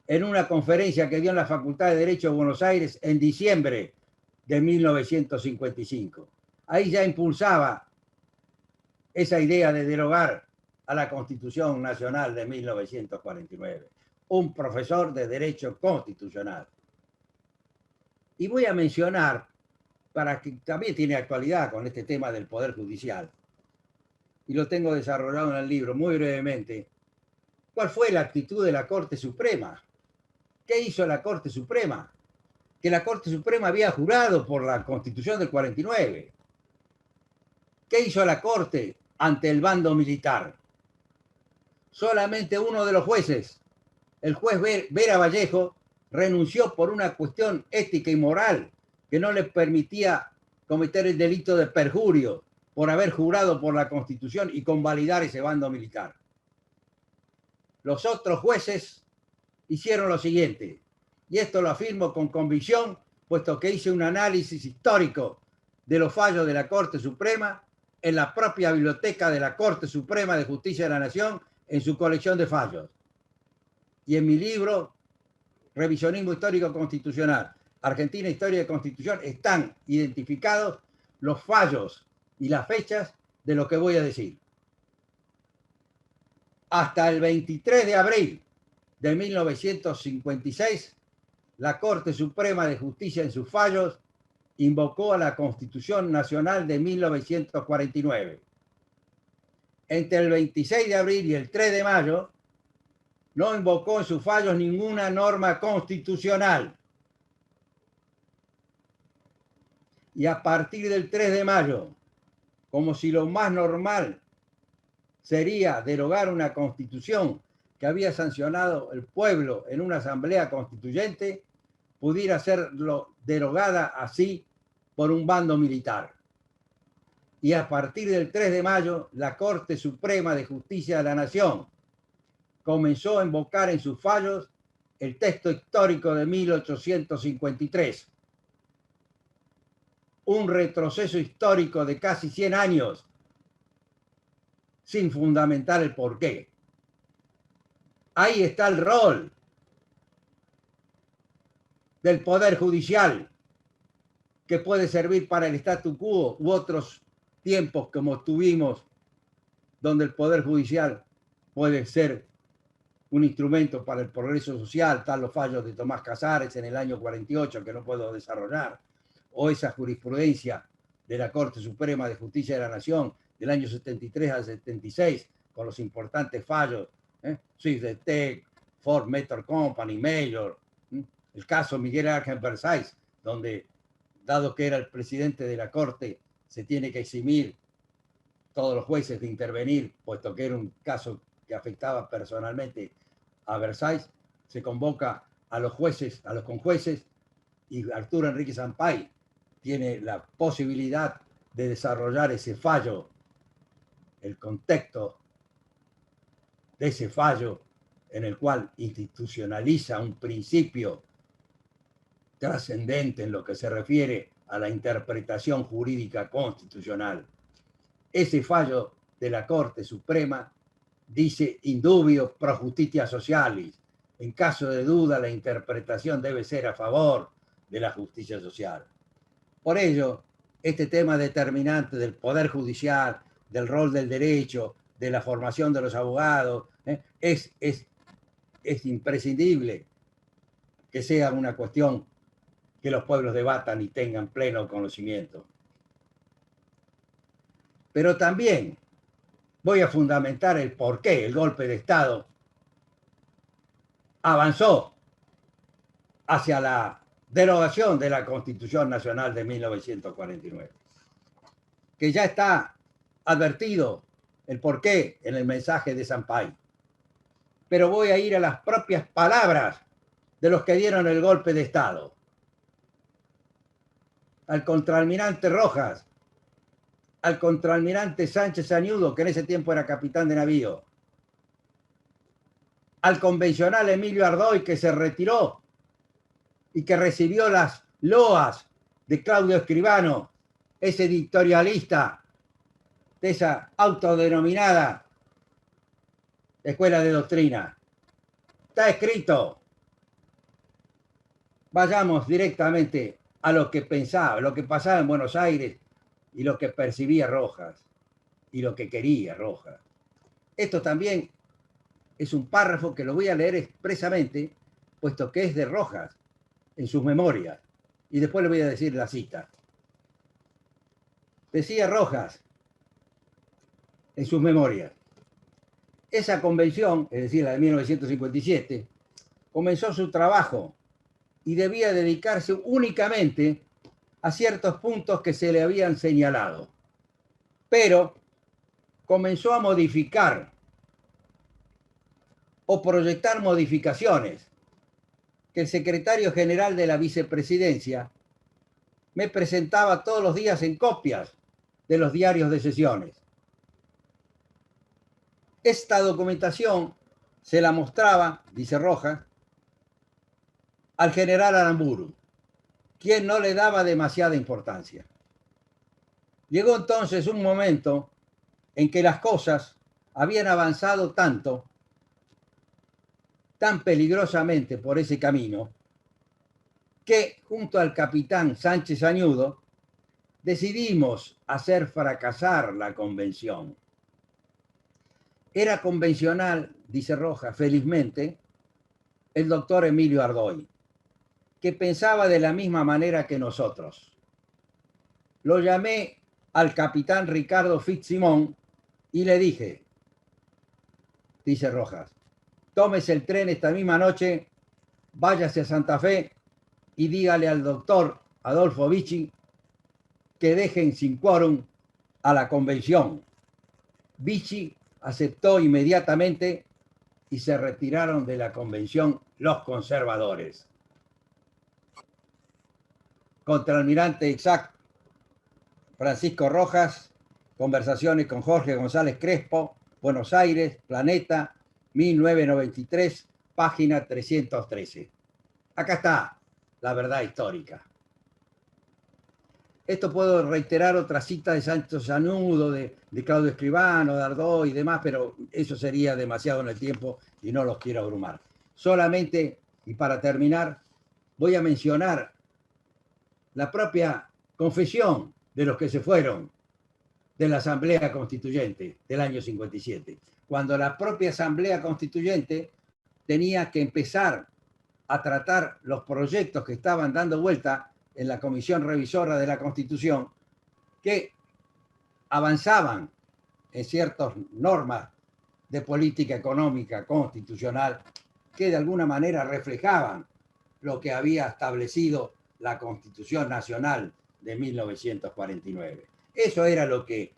en una conferencia que dio en la Facultad de Derecho de Buenos Aires en diciembre de 1955. Ahí ya impulsaba esa idea de derogar a la Constitución Nacional de 1949. Un profesor de Derecho Constitucional. Y voy a mencionar, para que también tiene actualidad con este tema del Poder Judicial, y lo tengo desarrollado en el libro muy brevemente, ¿cuál fue la actitud de la Corte Suprema? ¿Qué hizo la Corte Suprema? Que la Corte Suprema había jurado por la Constitución del 49. ¿Qué hizo la Corte ante el bando militar? Solamente uno de los jueces, el juez Vera Vallejo, renunció por una cuestión ética y moral que no le permitía cometer el delito de perjurio por haber jurado por la Constitución y convalidar ese bando militar. Los otros jueces hicieron lo siguiente, y esto lo afirmo con convicción, puesto que hice un análisis histórico de los fallos de la Corte Suprema en la propia biblioteca de la Corte Suprema de Justicia de la Nación, en su colección de fallos. Y en mi libro, Revisionismo Histórico Constitucional, Argentina, Historia de Constitución, están identificados los fallos y las fechas de lo que voy a decir. Hasta el 23 de abril de 1956, la Corte Suprema de Justicia en sus fallos invocó a la Constitución Nacional de 1949. Entre el 26 de abril y el 3 de mayo, no invocó en sus fallos ninguna norma constitucional. Y a partir del 3 de mayo, como si lo más normal sería derogar una constitución que había sancionado el pueblo en una asamblea constituyente, pudiera ser derogada así por un bando militar. Y a partir del 3 de mayo, la Corte Suprema de Justicia de la Nación comenzó a invocar en sus fallos el texto histórico de 1853. Un retroceso histórico de casi 100 años sin fundamentar el porqué. Ahí está el rol del Poder Judicial, que puede servir para el statu quo u otros tiempos como tuvimos, donde el Poder Judicial puede ser un instrumento para el progreso social, tal los fallos de Tomás Casares en el año 48, que no puedo desarrollar, o esa jurisprudencia de la Corte Suprema de Justicia de la Nación del año 73 al 76, con los importantes fallos, Swiss Tech, Ford Motor Company, Mayor, el caso Miguel Ángel Versáilles, donde, dado que era el presidente de la Corte, se tiene que eximir todos los jueces de intervenir, puesto que era un caso que afectaba personalmente a Versáilles, se convoca a los jueces, a los conjueces, y Arturo Enrique Sampay tiene la posibilidad de desarrollar ese fallo, el contexto de ese fallo en el cual institucionaliza un principio trascendente en lo que se refiere a la interpretación jurídica constitucional. Ese fallo de la Corte Suprema dice indubio pro justitia socialis. En caso de duda, la interpretación debe ser a favor de la justicia social. Por ello, este tema determinante del Poder Judicial, del rol del derecho, de la formación de los abogados, es imprescindible que sea una cuestión que los pueblos debatan y tengan pleno conocimiento. Pero también voy a fundamentar el por qué el golpe de Estado avanzó hacia la derogación de la Constitución Nacional de 1949, que ya está advertido el porqué en el mensaje de Sampay. Pero voy a ir a las propias palabras de los que dieron el golpe de Estado. Al contraalmirante Rojas, al contraalmirante Sánchez Añudo, que en ese tiempo era capitán de navío, al convencional Emilio Ardoy, que se retiró y que recibió las loas de Claudio Escribano, ese editorialista de esa autodenominada escuela de doctrina. Está escrito. Vayamos directamente a lo que pensaba, lo que pasaba en Buenos Aires y lo que percibía Rojas y lo que quería Rojas. Esto también es un párrafo que lo voy a leer expresamente, puesto que es de Rojas en sus memorias, y después le voy a decir la cita. Decía Rojas en sus memorias: esa convención, es decir, la de 1957, comenzó su trabajo y debía dedicarse únicamente a ciertos puntos que se le habían señalado, pero comenzó a modificar o proyectar modificaciones que el secretario general de la vicepresidencia me presentaba todos los días en copias de los diarios de sesiones. Esta documentación se la mostraba, dice Rojas, al general Aramburu, quien no le daba demasiada importancia. Llegó entonces un momento en que las cosas habían avanzado tanto, tan peligrosamente por ese camino, que junto al capitán Sánchez Añudo decidimos hacer fracasar la convención. Era convencional, dice Rojas, felizmente, el doctor Emilio Ardoy, que pensaba de la misma manera que nosotros. Lo llamé al capitán Ricardo Fitzsimón y le dije, dice Rojas, tómese el tren esta misma noche, váyase a Santa Fe y dígale al doctor Adolfo Vichy que dejen sin quórum a la convención. Vichy aceptó inmediatamente y se retiraron de la convención los conservadores. Contraalmirante Isaac Francisco Rojas, conversaciones con Jorge González Crespo, Buenos Aires, Planeta, 1993, página 313. Acá está la verdad histórica. Esto puedo reiterar otra cita de Santos Sanudo, de Claudio Escribano, de Ardó y demás, pero eso sería demasiado en el tiempo y no los quiero abrumar. Solamente, y para terminar, voy a mencionar la propia confesión de los que se fueron de la Asamblea Constituyente del año 57, cuando la propia Asamblea Constituyente tenía que empezar a tratar los proyectos que estaban dando vuelta en la Comisión Revisora de la Constitución, que avanzaban en ciertas normas de política económica constitucional que de alguna manera reflejaban lo que había establecido la Constitución Nacional de 1949. Eso era lo que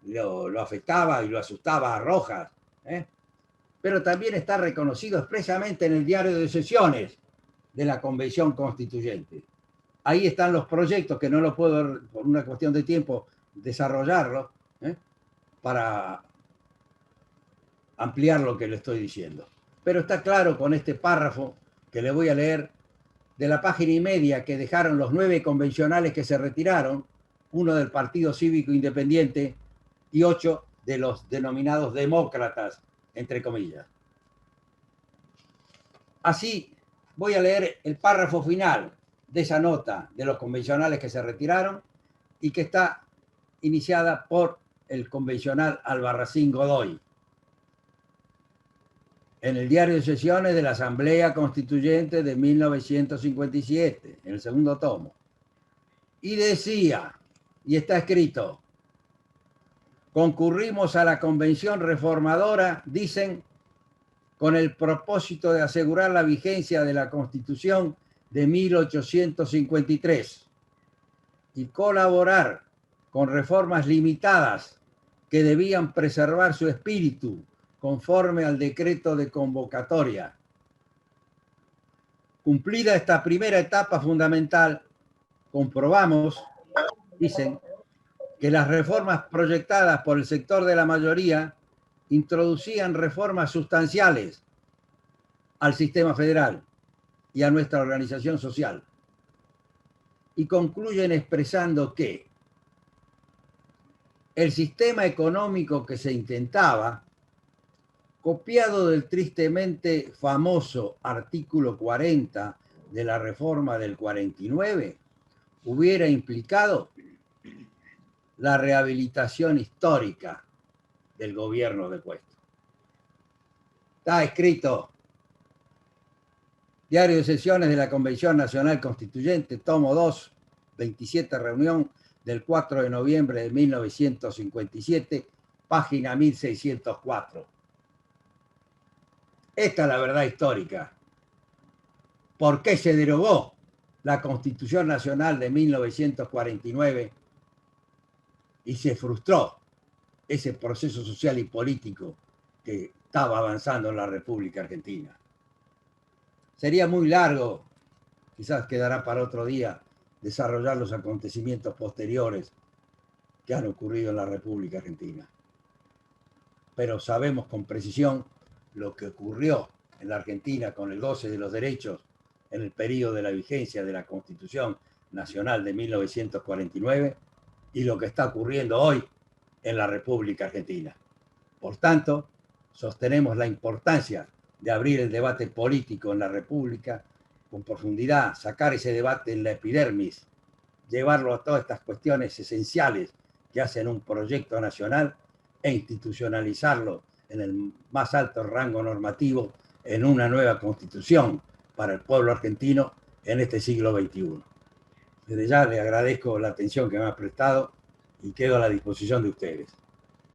lo afectaba y lo asustaba a Rojas, ¿eh? Pero también está reconocido expresamente en el diario de sesiones de la Convención Constituyente. Ahí están los proyectos, que no lo puedo, por una cuestión de tiempo, desarrollarlos, para ampliar lo que le estoy diciendo. Pero está claro con este párrafo que le voy a leer, de la página y media que dejaron los 9 convencionales que se retiraron, 1 del Partido Cívico Independiente y 8 de los denominados demócratas, entre comillas. Así voy a leer el párrafo final de esa nota de los convencionales que se retiraron y que está iniciada por el convencional Albarracín Godoy en el diario de sesiones de la Asamblea Constituyente de 1957, en el segundo tomo. Y decía, y está escrito: concurrimos a la Convención Reformadora, dicen, con el propósito de asegurar la vigencia de la Constitución de 1853 y colaborar con reformas limitadas que debían preservar su espíritu conforme al decreto de convocatoria. Cumplida esta primera etapa fundamental, comprobamos, dicen, que las reformas proyectadas por el sector de la mayoría introducían reformas sustanciales al sistema federal y a nuestra organización social. Y concluyen expresando que el sistema económico que se intentaba, copiado del tristemente famoso artículo 40 de la reforma del 49, hubiera implicado la rehabilitación histórica del gobierno de Puesto. Está escrito, diario de sesiones de la Convención Nacional Constituyente, tomo 2, 27 reunión del 4 de noviembre de 1957, página 1604. Esta es la verdad histórica. ¿Por qué se derogó la Constitución Nacional de 1949 y se frustró ese proceso social y político que estaba avanzando en la República Argentina? Sería muy largo, quizás quedará para otro día, desarrollar los acontecimientos posteriores que han ocurrido en la República Argentina. Pero sabemos con precisión lo que ocurrió en la Argentina con el goce de los derechos en el periodo de la vigencia de la Constitución Nacional de 1949 y lo que está ocurriendo hoy en la República Argentina. Por tanto, sostenemos la importancia de abrir el debate político en la República con profundidad, sacar ese debate en la epidermis, llevarlo a todas estas cuestiones esenciales que hacen un proyecto nacional e institucionalizarlo en el más alto rango normativo en una nueva constitución para el pueblo argentino en este siglo XXI. Desde ya le agradezco la atención que me ha prestado y quedo a la disposición de ustedes.